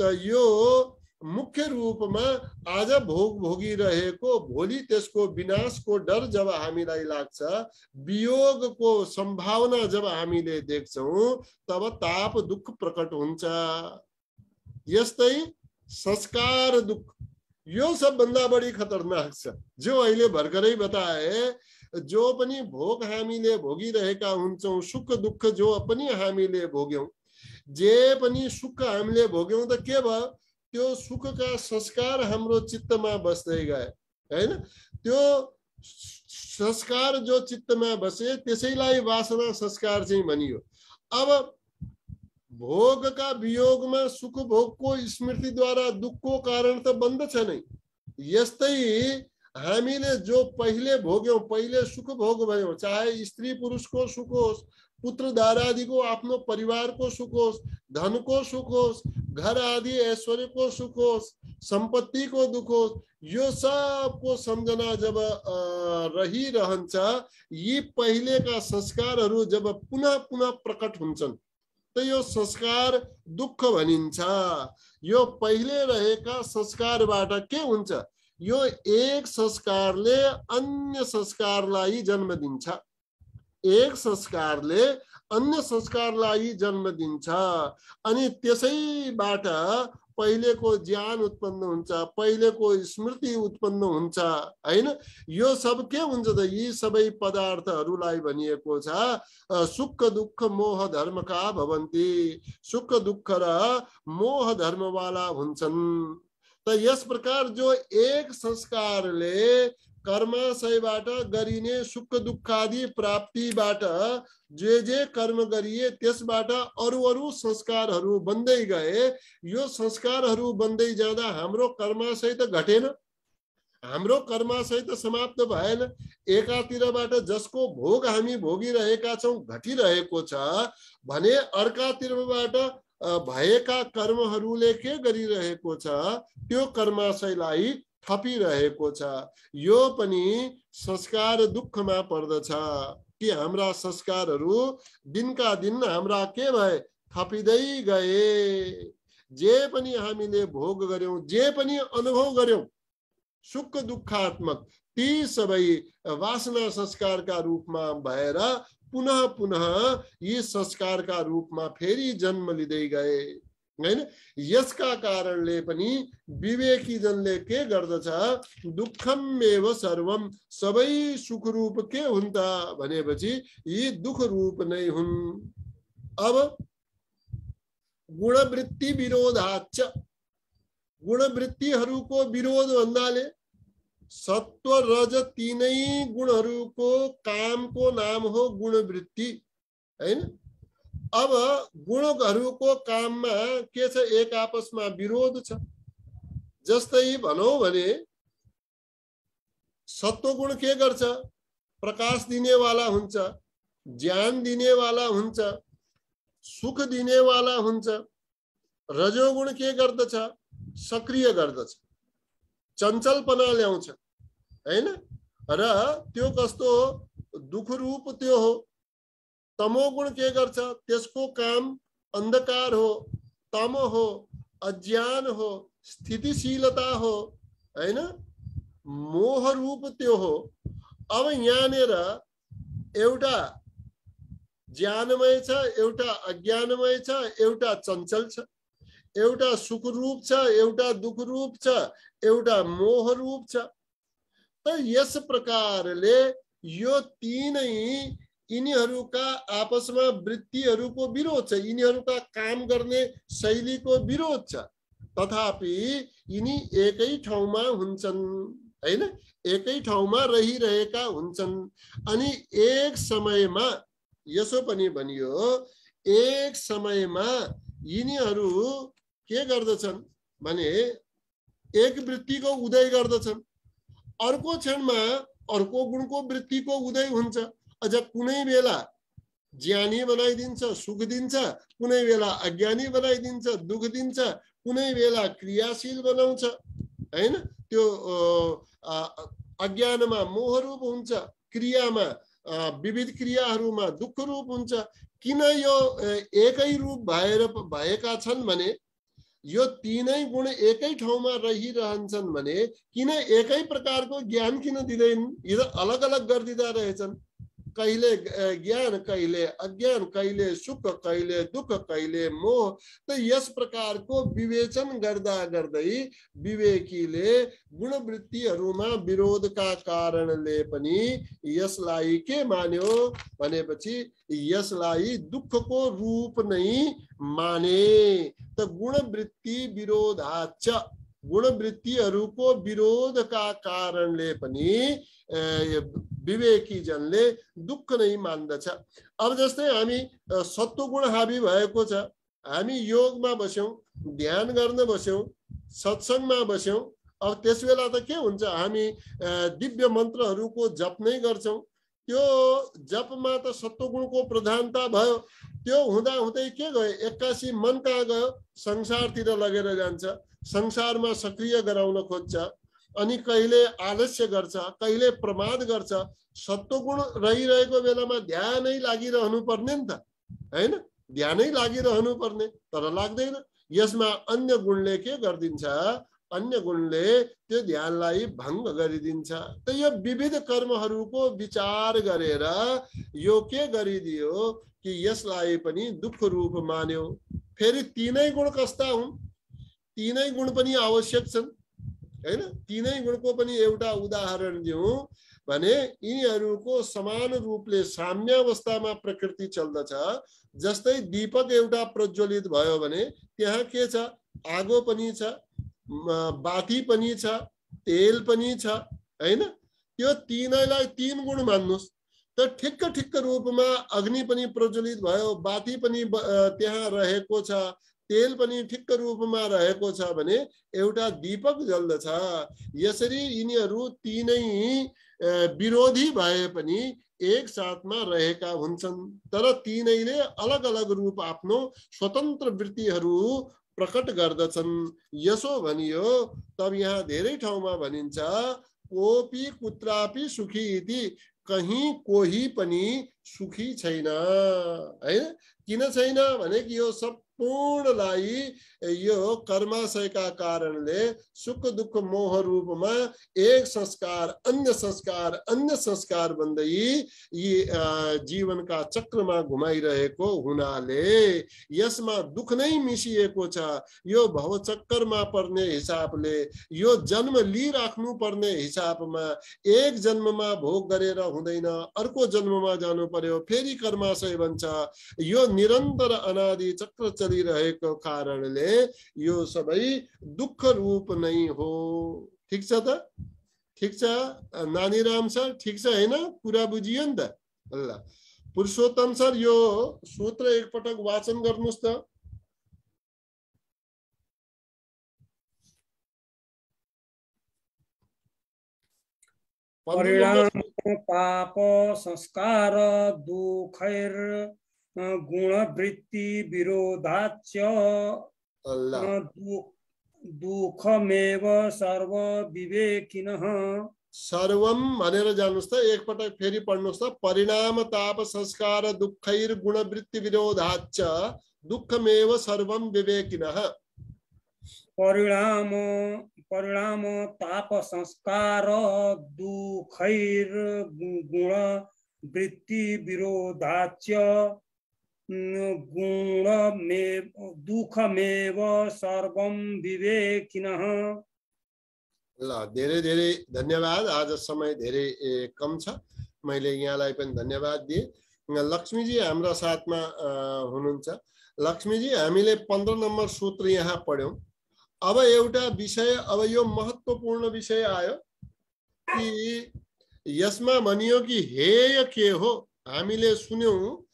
त यो मुख्य रूपमा आज भोग भोगिरहेको भोलि त्यसको विनाशको डर जब हामीलाई लाग्छ, वियोगको सम्भावना जब हामीले देख्छौं, तब ताप दुःख प्रकट हुन्छ। यस्तै संस्कार दुःख यो सबभन्दा बढी खतरनाक छ। जो अहिले भर्खरै बताए, जो पनि भोग हामीले भोगिरहेका हुन्छौं, सुख दुःख जो पनि हामीले भोग्यौं, जे पनि सुख हामीले भोग्यौं त के भयो, त्यो सुखका संस्कार हाम्रो चित्तमा बस्दै गए हैन। त्यो संस्कार जो चित्तमा बसे त्यसैलाई वासना संस्कार चाहिँ भनियो। अब भोगका वियोगमा सुख भोगको स्मृतिद्वारा दुःखको कारण त बन्दछ नै। यस्तै हामीले जो पहिले भोग्यौं, पहिले सुख भोग भयौं, चाहे स्त्री पुरुषको सुख होस्, पुत्र दारादिको आफ्नो परिवारको सुख होस्, धनको सुख होस्, घर आदि ऐश्वर्यको सुख होस्, सम्पत्तिको दुःख होस्, यो सबको सम्झना जब रहिरहन्छ, यी पहिलेका संस्कारहरू जब पुनः पुनः प्रकट हुन्छन् त यो संस्कार दुःख भनिन्छ। यो पहिले रहेका संस्कारबाट के हुन्छ, यो एक संस्कारले अन्य संस्कारलाई जन्म दिन्छ, एक संस्कारले अन्य संस्कारलाई जन्म दिन्छ अनि त्यसैबाट पहिलेको ज्ञान उत्पन्न हुन्छ, पहिलेको स्मृति उत्पन्न हुन्छ हैन। यो सब के हुन्छ त, यी सबै पदार्थहरूलाई भनिएको छ सुख दुःख मोह धर्मका भवन्ति, सुख दुःख र मोह धर्मवाला हुन्छन्। त यस प्रकार जो एक संस्कारले कर्माशयबाट गरिने सुख दुःखादि प्राप्तिबाट जे कर्म गरिए त्यसबाट अरु अरु संस्कारहरू बन्दै गए। यो संस्कारहरू बन्दै जाँदा हाम्रो कर्माशय त घटेन, हाम्रो कर्माशय त समाप्त भएन। एकातिरबाट जसको भोग हामी भोगिरहेका छौं घटिरहेको छ भने अर्कातिरबाट भएका कर्महरूले के गरिरहेको छ, त्यो कर्माशयलाई थपिरहेको छ। यो पनि संस्कार दुःखमा पर्दछ कि हाम्रा संस्कारहरू दिनका दिन हाम्रा के भए, थपिँदै गए। जे पनि हामीले भोग गर्यौं, जे पनि अनुभव गर्यौं सुख दुःखात्मक, ती सबै वासना संस्कारका रूपमा भएर पुनः पुनः यी संस्कारका रूपमा फेरि जन्म लिँदै गए हैन। यसका कारणले पनि विवेकी जनले के गर्दछ, दुःखम एव सर्वम, सबै सुख रूप के हुन् त भनेपछि यी दुःख रूप नै हुन्। अब गुणवृत्ति विरोधाच्च, गुणवृत्तिहरूको विरोध भन्नाले सत्व रज तीनै गुणहरूको कामको नाम हो गुणवृत्ति हैन। अब गुणहरूको काममा के छ, एक आपसमा विरोध छ। जस्तै भनौं भने सत्वगुण के गर्छ, प्रकाश दिनेवाला हुन्छ, ज्ञान दिनेवाला हुन्छ, सुख दिनेवाला हुन्छ। रजोगुण के गर्दछ, सक्रिय गर्दछ, चञ्चलपना ल्याउँछ हैन, र त्यो कस्तो दुःख रूप त्यो हो। तमोगुण के गर्छ, त्यसको काम अन्धकार हो, तम हो, अज्ञान हो, स्थितिशीलता हो हैन, मोह रूप त्यो हो। अब यहाँनिर एउटा ज्ञानमय छ, एउटा अज्ञानमय छ, एउटा चञ्चल छ, एउटा सुख रूप छ, एउटा दुख रूप छ, एउटा मोह रूप छ। त यस प्रकारले यो तीनै यिनीहरूका आपसमा वृत्तिहरूको विरोध छ, यिनीहरूका काम गर्ने शैलीको विरोध छ। तथापि यिनी एकै ठाउँमा हुन्छन् हैन, एकै ठाउँमा रहिरहेका हुन्छन्। अनि एक समयमा यसो पनि भनियो, एक समयमा यिनीहरू के गर्दछन् भने एक वृत्तिको उदय गर्दछन्, अर्को क्षणमा अर्को गुणको वृत्तिको उदय हुन्छ। अझ कुनै बेला ज्ञानी बनाइदिन्छ, सुख दिन्छ, कुनै बेला अज्ञानी बनाइदिन्छ, दुख दिन्छ, कुनै बेला क्रियाशील बनाउँछ हैन। त्यो अज्ञानमा मोह रूप हुन्छ, क्रियामा विविध क्रियाहरूमा दुख रूप हुन्छ। किन यो एकै रूप भएका छन् भने, यो तीनै गुण एकै ठाउँमा रहिरहन्छन् भने किन एकै प्रकारको ज्ञान किन दिँदैन? यो अलग अलग गरिदिँदा रहेछन्। कहिले ज्ञान, कहिले अज्ञान, कहिले सुख, कहिले दुख, कहिले मोह। त यस प्रकारको विवेचन गर्दा गर्दै विवेकीले गुणवृत्तिहरूमा विरोधका कारणले पनि यसलाई के मान्यो भनेपछि यसलाई दुःखको रूप नै माने। त गुणवृत्ति विरोधाच, गुणवृत्तिहरूको विरोधका कारणले पनि विवेकी जनले दुःख नै मान्दछ। अब जस्तै हामी सत्वगुण हावी भएको छ, हामी योगमा बस्यौं, ध्यान गर्न बस्यौं, सत्संगमा बस्यौं। अब त्यस बेला त के हुन्छ, हामी दिव्य मन्त्रहरूको जप नै गर्छौं। त्यो जपमा त सत्वगुणको प्रधानता भयो। त्यो हुँदा हुँदै के गयो, एक्कासी मन कहाँ गयो, संसारतिर लगेर जान्छ, संसारमा सक्रिय गराउन खोज्छ। अनि कहिले आलस्य गर्छ, कहिले प्रमाद गर्छ। सत्वगुण रहिरहेको बेलामा ध्यानै लागिरहनु पर्ने नि त हैन, ध्यानै लागिरहनु पर्ने, तर लाग्दैन। यसमा अन्य गुणले के गरिदिन्छ, अन्य गुणले त्यो ध्यानलाई भङ्ग गरिदिन्छ। त यो विविध कर्महरूको विचार गरेर यो के गरिदियो कि यसलाई पनि दुःख रूप मान्यो। फेरि तीनै गुण कस्ता हुन्, तीनै गुण पनि आवश्यक छन् हैन। तीनै गुणको पनि एउटा उदाहरण दिउँ भने यिनीहरूको समान रूपले साम्यावस्थामा प्रकृति चल्दछ। जस्तै दीपक एउटा प्रज्वलित भयो भने त्यहाँ के छ, आगो पनि छ, बाती पनि छ, तेल पनि छ हैन। त्यो तीनैलाई तीन गुण मान्नुस्। त ठिक्क ठिक्क रूपमा अग्नि पनि प्रज्वलित भयो, बाती पनि त्यहाँ रहेको छ, तेल पनि ठिक्क रूपमा रहेको छ भने एउटा दीपक जल्दछ। यसरी यिनीहरू तीनै विरोधी भए पनि एक साथमा रहेका हुन्छन्, तर तीनैले अलग अलग रूप आफ्नो स्वतन्त्र वृत्तिहरू प्रकट गर्दछन्। यसो भनियो। तब यहाँ धेरै ठाउँमा भनिन्छ, कोपी कुत्रापि सुखी इति, कहीं कोही पनि सुखी छैन हैन। किन छैन भने कि यो सम्पूर्णलाई यो कर्माशयका कारणले सुख दुःख मोह रूपमा एक संस्कार अन्य संस्कार अन्य संस्कार भन्दै यी जीवनका चक्रमा घुमाइरहेको हुनाले यसमा दुःख नै मिसिएको छ। यो भवचक्करमा पर्ने हिसाबले, यो जन्म लिइराख्नु पर्ने हिसाबमा एक जन्ममा भोग गरेर हुँदैन, अर्को जन्ममा जानु पर्यो, फेरि कर्माशय बन्छ। यो निरन्तर अनादि चक्र चलिरहेको कारणले यो सबै दुःख रूप नै हो। ठीक छ त? ठीक छ नानीराम सर, ठीक छ हैन? कुरा बुझियो नि त? ल पुरुषोत्तम सर यो सूत्र एकपटक वाचन गर्नुस् त। परिणाम पाप संस्कार दुखैर गुणवृत्ति विरोधाच दुःखमेव सर्व विवेकिनः। सर्वम भनेर जानुस् त, एकपटक फेरि पढ्नुस् त। परिणाम ताप संस्कार दुःखैर गुणवृत्ति विरोधाच दुःखमेव सर्वम विवेकिनः। परिणाम ताप संस्कार दुःखैर गुण वृत्ति विरोधाच गुणमेव दुःखमेव सर्वं विवेकिनः। ल धेरै धेरै धन्यवाद। आज समय धेरै कम छ, मैले यहाँलाई पनि धन्यवाद दिए। लक्ष्मीजी हाम्रा साथमा हुनुहुन्छ। लक्ष्मीजी, हामीले 15 नम्बर सूत्र यहाँ पढ्यौं। अब एउटा विषय, अब यो महत्त्वपूर्ण विषय आयो कि यसमा भनियो कि हेय के हो। हामीले सुन्यौं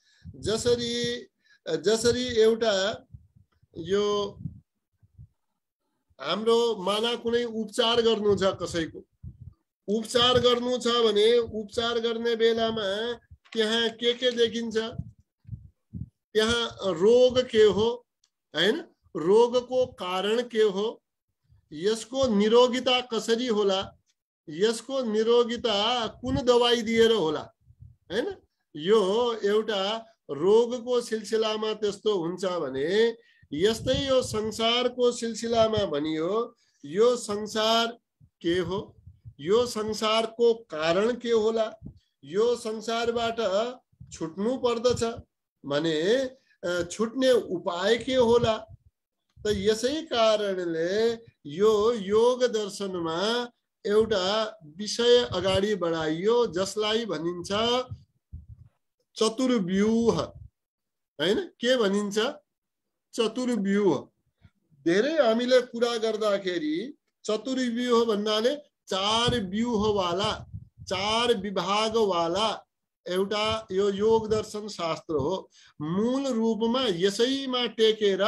जसरी एउटा यो हाम्रो माना कुनै उपचार गर्नु छ, कसैको उपचार गर्नु छ भने उपचार गर्ने बेलामा त्यहाँ के देखिन्छ, त्यहाँ रोग के हो हैन, रोगको कारण के हो, यसको निरोगिता कसरी होला, यसको निरोगिता कुन दवाई दिएर होला हैन। यो एउटा रोगको सिलसिलामा त्यस्तो हुन्छ भने यस्तै यो संसारको सिलसिलामा भनियो यो संसार के हो, यो संसारको कारण के होला, यो संसारबाट छुट्नु पर्दछ भने छुट्ने उपाय के होला। त यसै कारणले यो योग दर्शनमा एउटा विषय अगाडि बढाइयो जसलाई भनिन्छ चतुर्व्यूह हैन। के भनिन्छ? चतुर्व्यूह। धेरै हामीले कुरा गर्दाखेरि चतुर्व्यूह भन्नाले 4 व्यूहवाला, 4 विभागवाला एउटा यो योग दर्शन शास्त्र हो। मूल रूपमा यसैमा टेकेर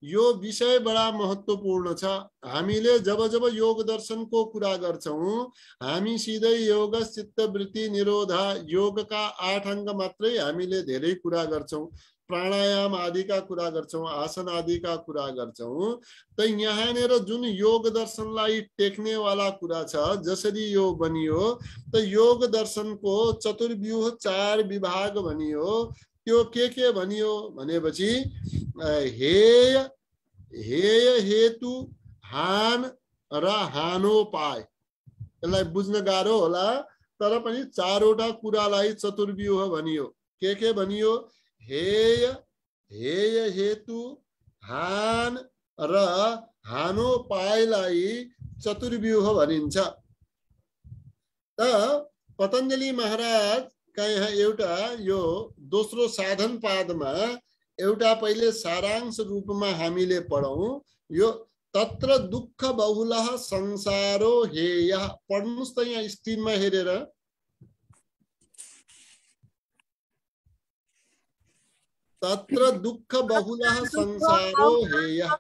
यो विषय बडा महत्त्वपूर्ण छ। हामीले जब जब योग दर्शनको कुरा गर्छौं हामी सिधै योग चित्त वृत्ति निरोध योगका 8 अङ्ग मात्रै हामीले धेरै कुरा गर्छौं, प्राणायाम आदिका कुरा गर्छौं, आसन आदिका कुरा गर्छौं। त यहाँनिर जुन योग दर्शनलाई टेक्ने वाला कुरा छ, जसरी यो बनियो त योग दर्शनको चतुर्व्यूह 4 विभाग भनियो। त्यो के भनियो भनेपछि हेय, हेय हेतु, हान र हानोपाय। यसलाई बुझ्न गाह्रो होला तर पनि 4 वटा कुरालाई चतुर्व्यूह भनियो। के भनियो? हेय, हेय हेतु, हान र हानोपायलाई चतुर्व्यूह भनिन्छ। त पतञ्जलि महाराज का यहाँ एउटा यो दोस्रो साधन पादमा एउटा पहिले सारांश रूपमा हामीले पढौं। यो तत्र दुःख बहुलः संसारो हेयः। पढ्नुस् त यहाँ स्क्रिनमा हेरेर। तत्र दुःख बहुलः संसारो हेयः।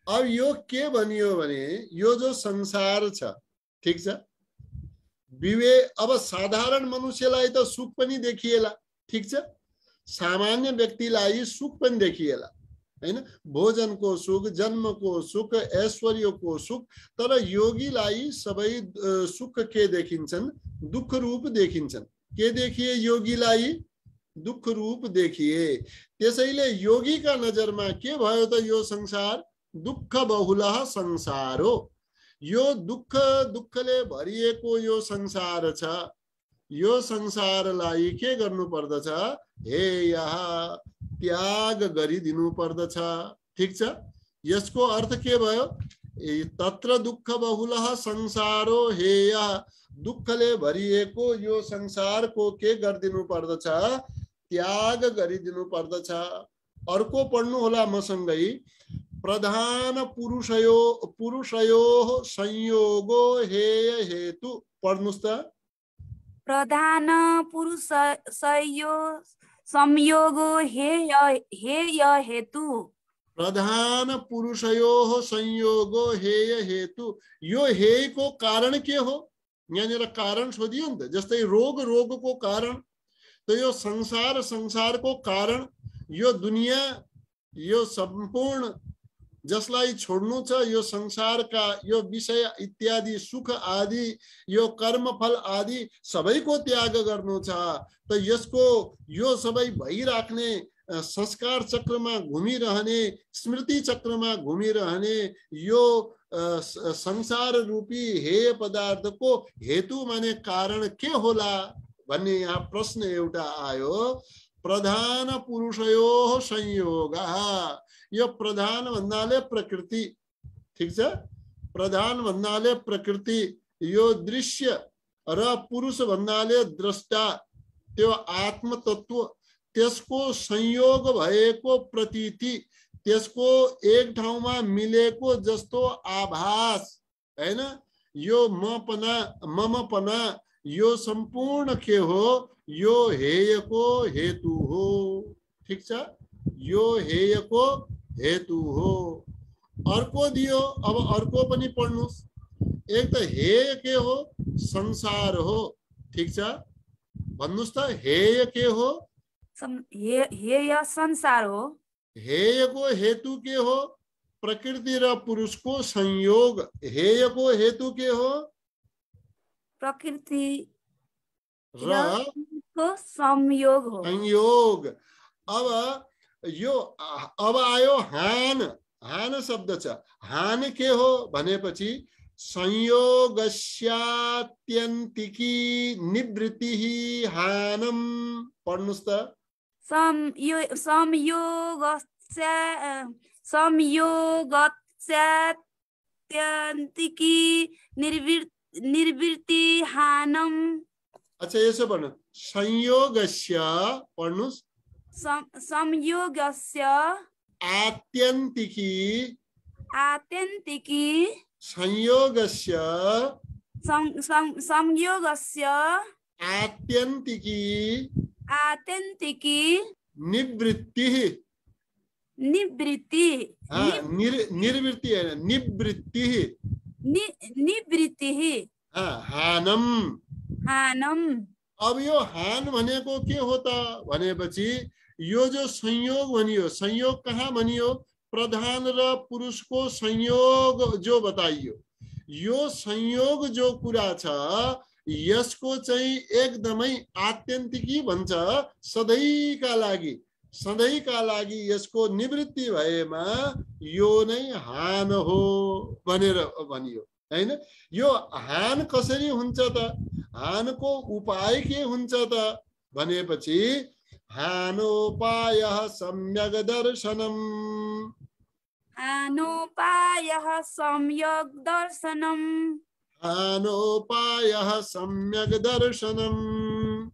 अब यो के भनियो भने यो जो संसार छ, ठीक छ, अब साधारण मनुष्यलाई त सुख पनि देखिएला, ठीक छ, सामान्य व्यक्तिलाई सुख पनि देखिएला हैन, भोजनको सुख, जन्मको सुख, ऐश्वर्यको सुख। तर योगीलाई सबै सुख के देखिन्छन्? दुःख रूप देखिन्छन्। के देखिए योगीलाई? दुःख रूप देखिए। त्यसैले योगीका नजरमा के भयो त यो संसार? दुःख बहुलः संसार हो। यो दुःखले भरिएको यो संसार छ। यो संसारलाई के गर्नु पर्दछ? हेय, त्याग गरिदिनु पर्दछ, ठीक छ। यसको अर्थ के भयो? तत्र दुःख बहुलः संसारो हेय। दुःखले भरिएको यो संसारको के गरिदिनु पर्दछ? त्याग गरिदिनु पर्दछ। अर्को पढ्नु होला मसँगै। प्रधान पुरुषयो संयोगो हेय हेतु। पढ्नुस् त। प्रधान पुरुषयो संयोगो हेय हेतु। प्रधान पुरुषयो संयोगो हेय हेतु। यो हेयको कारण के हो? यहाँनिर कारण सोधियो नि त। जस्तै रोगको कारण, त यो संसारको कारण, यो दुनिया, यो सम्पूर्ण जसलाई छोड्नु छ, यो संसारका यो विषय इत्यादि सुख आदि, यो कर्मफल आदि सबैको त्याग गर्नु छ। त यसको यो सबै भइराख्ने संस्कार चक्रमा घुमिरहने, स्मृति चक्रमा घुमिरहने यो संसार रूपी हेय पदार्थको हेतु माने कारण के होला भन्ने यहाँ प्रश्न एउटा आयो। प्रधान पुरुषयोः संयोगः। यो प्रधान भन्नाले प्रकृति, ठिक छ, प्रधान भन्नाले प्रकृति, यो दृश्य र पुरुष भन्नाले द्रष्टा, त्यो आत्म तत्व, त्यसको संयोग भएको प्रतीति, त्यसको एक ठाउँमा मिलेको जस्तो आभास हैन। यो मपना ममपना यो सम्पूर्ण के हो, यो हेयको हेतु हो, ठीक छ, यो हेयको हेतु हो। अर्को दियो, अब अर्को पनि पढ्नुस्। एक त हेय के हो, संसार हो, ठीक छ, भन्नुस् त हेय के हो, हेय संसार हो। हेयको हेतु के हो, प्रकृति र पुरुषको संयोग। हेयको हेतु के हो, प्रकृति र को संयोग हो, संयोग। अब यो अब आयो हान, हान शब्द छ। हान के हो भनेपछि संयोगस्यात्यन्तिकी निवृत्तिः हानम। पढ्नुस् त, संयोगस्यात्यन्तिकी निर्वृत्ति हानम। अच्छा यसो भन्नु, संयोगस्य, पढ्नुस्, संयोगस्य आत्यन्तिकी संयोगस्य संयोगस्य आत्यन्तिकी निवृत्तिः, निर्वृत्ति निर्वृत्ति है, निवृत्तिः निवृत्तिः हानम। हानम। अब यो हान भनेको के हो त भनेपछि यो जो संयोग भनियो, संयोग कहाँ भनियो, प्रधान र पुरुषको संयोग जो बताइयो, यो संयोग जो कुरा छ यसको चाहिँ एकदमै आत्यन्तिकी भन्छ, सधैँका लागि यसको निवृत्ति भएमा यो नै हान हो भनेर भनियो हैन। यो हान कसरी हुन्छ त, हानको उपाय के हुन्छ त भनेपछि हानोपायः सम्यग् दर्शनम्। हानोपायः सम्यग् दर्शनम्। हानोपायः सम्यग् दर्शनम्।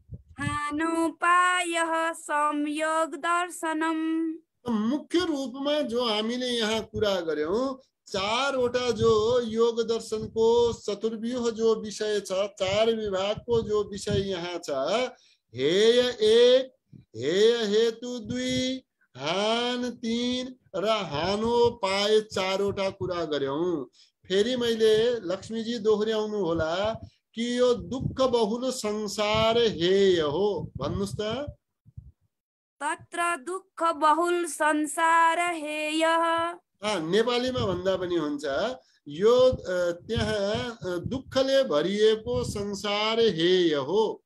हानोपायः सम्यग् दर्शनम्। मुख्य रूपमा जो हामीले यहाँ कुरा गर्यौं, चारवटा जो योग दर्शनको चतुर्व्यूह जो विषय छ, चार विभागको जो विषय यहाँ छ, हेय 1, हेय हेतु 2, हान 3 र हानोपाय, चारवटा कुरा गर्यौं। फेरि मैले लक्ष्मीजी दोहोर्याउनु होला कि यो दुःख बहुल संसार हेय हो, भन्नुस् त। तत्र दुःख बहुल संसार हेय। नेपालीमा भन्दा पनि हुन्छ, यो त्यहाँ दुःखले भरिएको संसार हेय हो।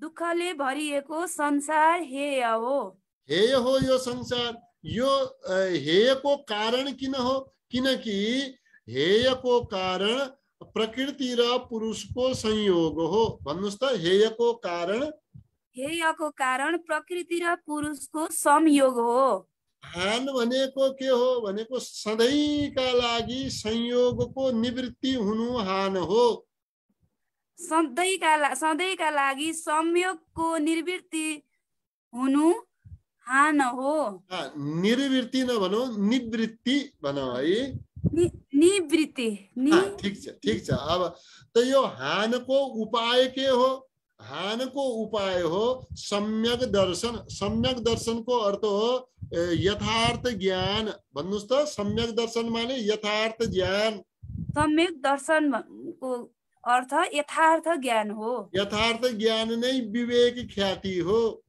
दुःखले भरिएको संसार हेय हो। हेय हो यो संसार। यो हेयको कारण किन हो, किनकि हेयको कारण प्रकृति र पुरुषको संयोग हो। भन्नुस् त, हेयको कारण प्रकृति र पुरुषको संयोग हो। हान भनेको के हो भनेको सधैँका लागि संयोगको निवृत्ति हुनु हान हो। सधैँका लागि संयोगको निवृत्ति हुनु हान हो। निर्वृत्ति नभनौ, निवृत्ति भनौ है। निवृत्ति। ठिक छ। अब त यो हानको उपाय के हो, हानको उपाय हो सम्यक दर्शन। सम्यक दर्शनको अर्थ हो यथार्थ ज्ञान। भन्नुस् त, सम्यक दर्शन माने यथार्थ ज्ञान। सम्यक दर्शनको अर्थ यथार्थ ज्ञान हो। यथार्थ ज्ञान नै विवेक ख्याति हो।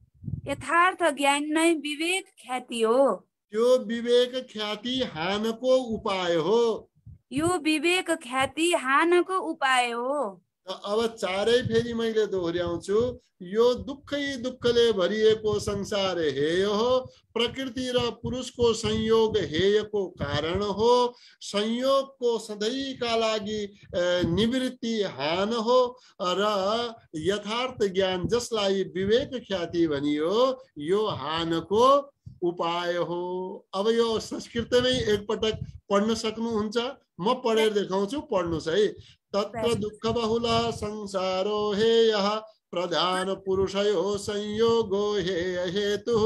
यथार्थ ज्ञान नै विवेक ख्याति हो। यो विवेक ख्याति हानको उपाय हो। यो विवेक ख्याति हानको उपाय हो। अब चारै फेरि मैले दोहोऱ्याउँछु, यो दुःखै दुःखले भरिएको संसार हेय हो, प्रकृति र पुरुषको संयोग हेयको कारण हो, संयोगको सधैँका लागि निवृत्ति हान हो र यथार्थ ज्ञान जसलाई विवेक ख्याति भनियो यो हानको उपाय हो। अब यो संस्कृतमै एकपटक पढ्न सक्नुहुन्छ? म पढेर देखाउँछु, पढ्नुस् है। तत्र दुःख बहुल संसारो हेयः प्रधान पुरुषयो संयोगो हेय हेतु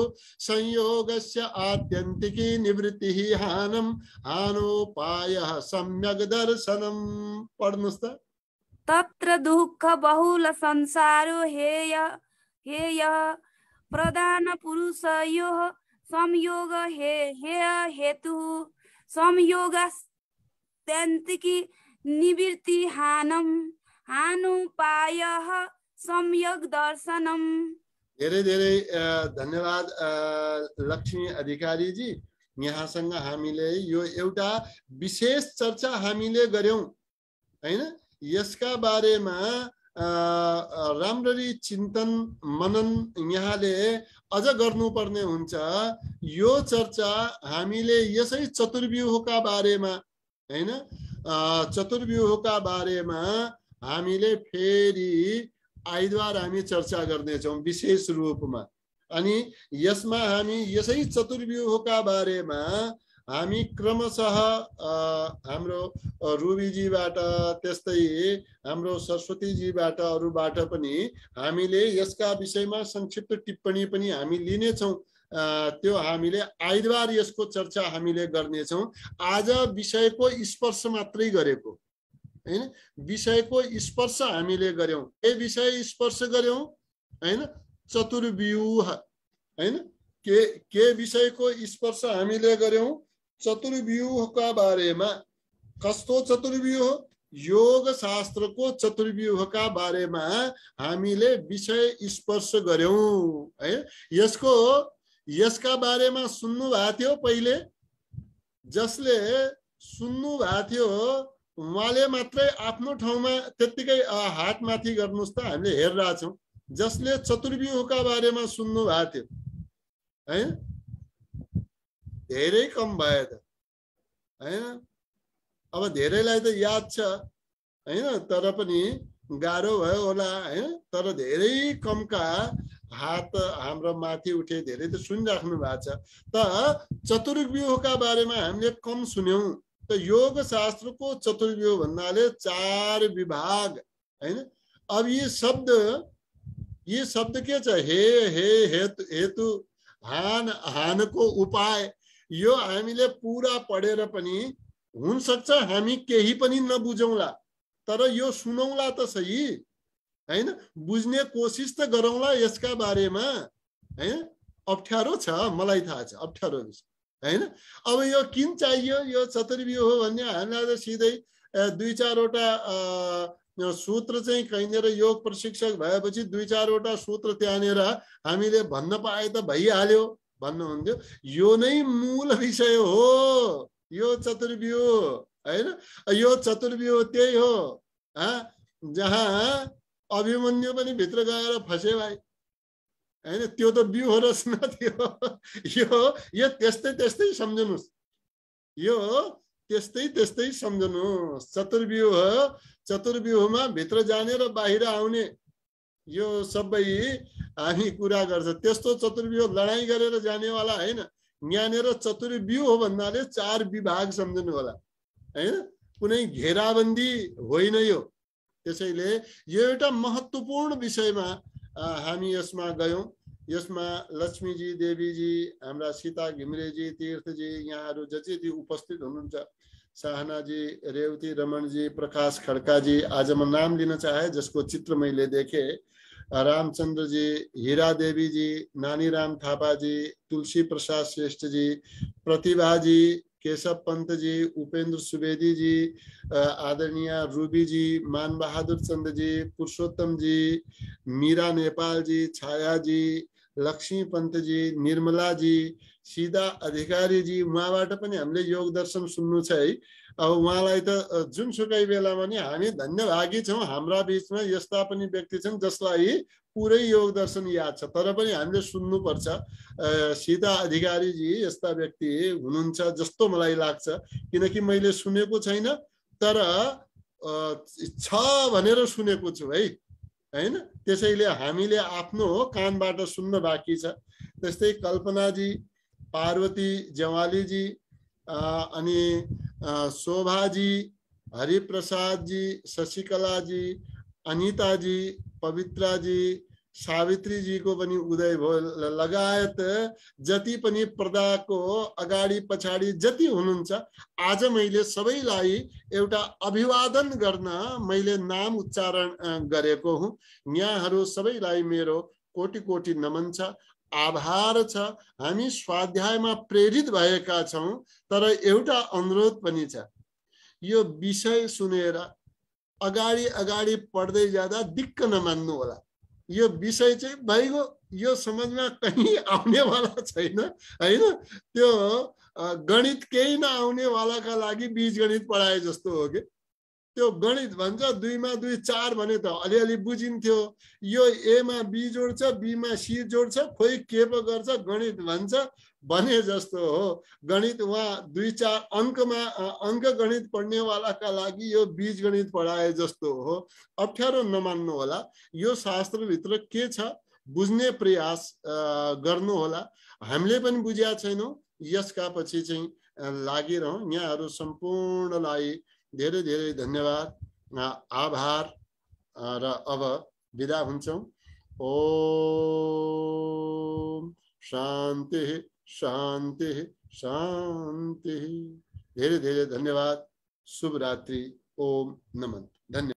संयोगस्य आत्यन्तिकी निवृत्तिः हानम हानोपायः सम्यक् दर्शनम। पढ्नुस् त। तत्र दुःख बहुल संसारो हेयः प्रधान पुरुषयोः संयोग हेय हेतु संयोगास्त्यन्तिकी निवृत्ति हानम हानोपायः सम्यक दर्शनम। धेरै धेरै धन्यवाद लक्ष्मी अधिकारी जी। यहाँसँग हामीले यो एउटा विशेष चर्चा हामीले गर्यौं हैन। यसका बारेमा राम्ररी चिन्तन मनन यहाँले अझ गर्नुपर्ने हुन्छ। यो चर्चा हामीले यसै चतुर्व्यूहका बारेमा हैन, चतुर्व्यूहका बारेमा हामीले फेरि आइतबार हामी चर्चा गर्नेछौँ विशेष रूपमा। अनि यसमा हामी यसै चतुर्व्यूहका बारेमा हामी क्रमशः हाम्रो रुबीजीबाट त्यस्तै हाम्रो सरस्वतीजीबाट अरूबाट पनि हामीले यसका विषयमा संक्षिप्त टिप्पणी पनि हामी लिनेछौँ। त्यो हामीले आइतबार यसको चर्चा हामीले गर्नेछौँ। आज विषयको स्पर्श मात्रै गरेको हैन, विषयको स्पर्श हामीले गर्यौं। के विषय स्पर्श गर्यौं हैन? चतुर्व्यूह हैन। के विषयको स्पर्श हामीले गर्यौं? चतुर्व्यूहका बारेमा। कस्तो चतुर्व्यूह? योग शास्त्रको चतुर्व्यूहका बारेमा हामीले विषय स्पर्श गर्यौं है। यसका बारेमा सुन्नु भएको थियो पहिले? जसले सुन्नु भएको थियो उहाँले मात्रै आफ्नो ठाउँमा त्यतिकै हात माथि गर्नुस् त, हामीले हेरिरहेछौँ। जसले चतुर्व्यूहका बारेमा सुन्नु भएको थियो है, धेरै कम भयो त हैन। अब धेरैलाई त याद छ हैन, तर पनि गाह्रो भयो होला हैन। तर धेरै कमका हात हाम्रो माथि उठे, धेरै त सुनिराख्नु भएको छ। त चतुर्व्यूहका बारेमा हामीले कम सुन्यौं। त योग शास्त्रको चतुर्व्यूह भन्नाले 4 विभाग हैन। अब ये शब्द के छ? हे हे हेतु हान हानको उपाय। यो हामीले पूरा पढेर पनि हुन सक्छ हामी केही पनि नबुझौँला, तर यो सुनौला त सही हैन। बुझ्ने कोसिस त गरौँला यसका बारेमा हैन। अप्ठ्यारो छ, मलाई थाहा छ अप्ठ्यारो विषय हैन। अब यो किन चाहियो यो चतुर्व्यूह भन्ने? हामीलाई त सिधै 2-4 वटा सूत्र चाहिँ कहीँनिर योग प्रशिक्षक भएपछि 2-4 वटा सूत्र त्यहाँनिर हामीले भन्न पाए त भइहाल्यो भन्नुहुन्थ्यो। यो नै मूल विषय हो यो चतुर्व्यूह हैन। यो चतुर्व्यूह त्यही हो जहाँ अभिमन्यु पनि भित्र गएर फसे भाइ हैन। त्यो त व्यूह रचना थियो। यो त्यस्तै सम्झनुस्, यो त्यस्तै सम्झनुस्। चतुर्व्यूहमा भित्र जाने र बाहिर आउने यो सबै हामी कुरा गर्छ। त्यस्तो चतुर्व्यूह लडाई गरेर जानेवाला हैन। यहाँनिर चतुर्व्यूह भन्नाले 4 विभाग सम्झनु होला हैन, कुनै घेराबन्दी होइन यो। त्यसैले यो एउटा महत्त्वपूर्ण विषयमा हामी यसमा गयौं। यसमा लक्ष्मीजी, देवीजी, हाम्रा सीता घिमिरेजी, तीर्थजी, यहाँहरू जति उपस्थित हुनुहुन्छ, साहनाजी, रेवती रमणजी, प्रकाश खड्काजी, आज म नाम लिन चाहे जसको चित्र मैले देखे, रामचंद्र जी, हीरा देवी जी, नानीराम थापा जी, तुलसी प्रसाद श्रेष्ठ जी, प्रतिभा जी, केशव पंत जी, उपेंद्र सुवेदी जी, आदरणीय रूबी जी, मान बहादुर चंद जी, पुरुषोत्तम जी, मीरा नेपाल जी, छाया जी, लक्ष्मी पन्तजी, निर्मलाजी, सीधा अधिकारीजी, उहाँबाट पनि हामीले योग दर्शन सुन्नु छ है। अब उहाँलाई त जुनसुकै बेलामा नि हामी धन्यभागी छौँ। हाम्रा बीचमा यस्ता पनि व्यक्ति छन् जसलाई पुरै योग दर्शन याद छ, तर पनि हामीले सुन्नुपर्छ। सीता अधिकारीजी यस्ता व्यक्ति हुनुहुन्छ जस्तो मलाई लाग्छ, किनकि मैले सुनेको छैन तर छ भनेर सुनेको छु है, हैन? त्यसैले हामीले आफ्नो कानबाट सुन्न बाँकी छ। त्यस्तै कल्पनाजी, पार्वती ज्वालीजी, अनि शोभाजी, हरिप्रसादजी, शशिकलाजी, अनिताजी, पवित्राजी, सावित्रीजीको पनि उदय भयो लगायत जति पनि पर्दाको अगाडि पछाडि जति हुनुहुन्छ, आज मैले सबैलाई एउटा अभिवादन गर्न मैले नाम उच्चारण गरेको हुँ। यहाँहरू सबैलाई मेरो कोटि कोटि नमन छ, आभार छ। हामी स्वाध्यायमा प्रेरित भएका छौँ, तर एउटा अनुरोध पनि छ, यो विषय सुनेर अगाडि अगाडि पढ्दै जाँदा दिक्क नमान्नु होला। यो विषय चाहिँ भइगयो, यो समझमा कहीँ आउनेवाला छैन, हैन? त्यो गणित केही नआउने वालाका लागि बीजगणित पढाए जस्तो हो कि। त्यो गणित भन्छ 2 मा 2 4 भने त अलिअलि बुझिन्थ्यो। यो ए मा बी जोड्छ, बी मा सी जोड्छ, खोइ के पो गर्छ, गणित भन्छ भने जस्तो हो। गणित वहाँ 2 4 अङ्कमा अङ्क गणित पढ्नेवालाका लागि यो बीजगणित पढाए जस्तो हो। अप्ठ्यारो नमान्नु होला। यो शास्त्रभित्र के छ बुझ्ने प्रयास गर्नु होला। हामीले पनि बुझ्या छैनौँ, यसका पछि चाहिँ लागिरहँ। यहाँहरू सम्पूर्णलाई धेरै धेरै धन्यवाद, आभार र अब बिदा हुन्छौँ। ओम शान्ति शान्ति शान्ति। धेरै धेरै धन्यवाद। शुभ रात्रि। ओम नमन। धन्यवाद।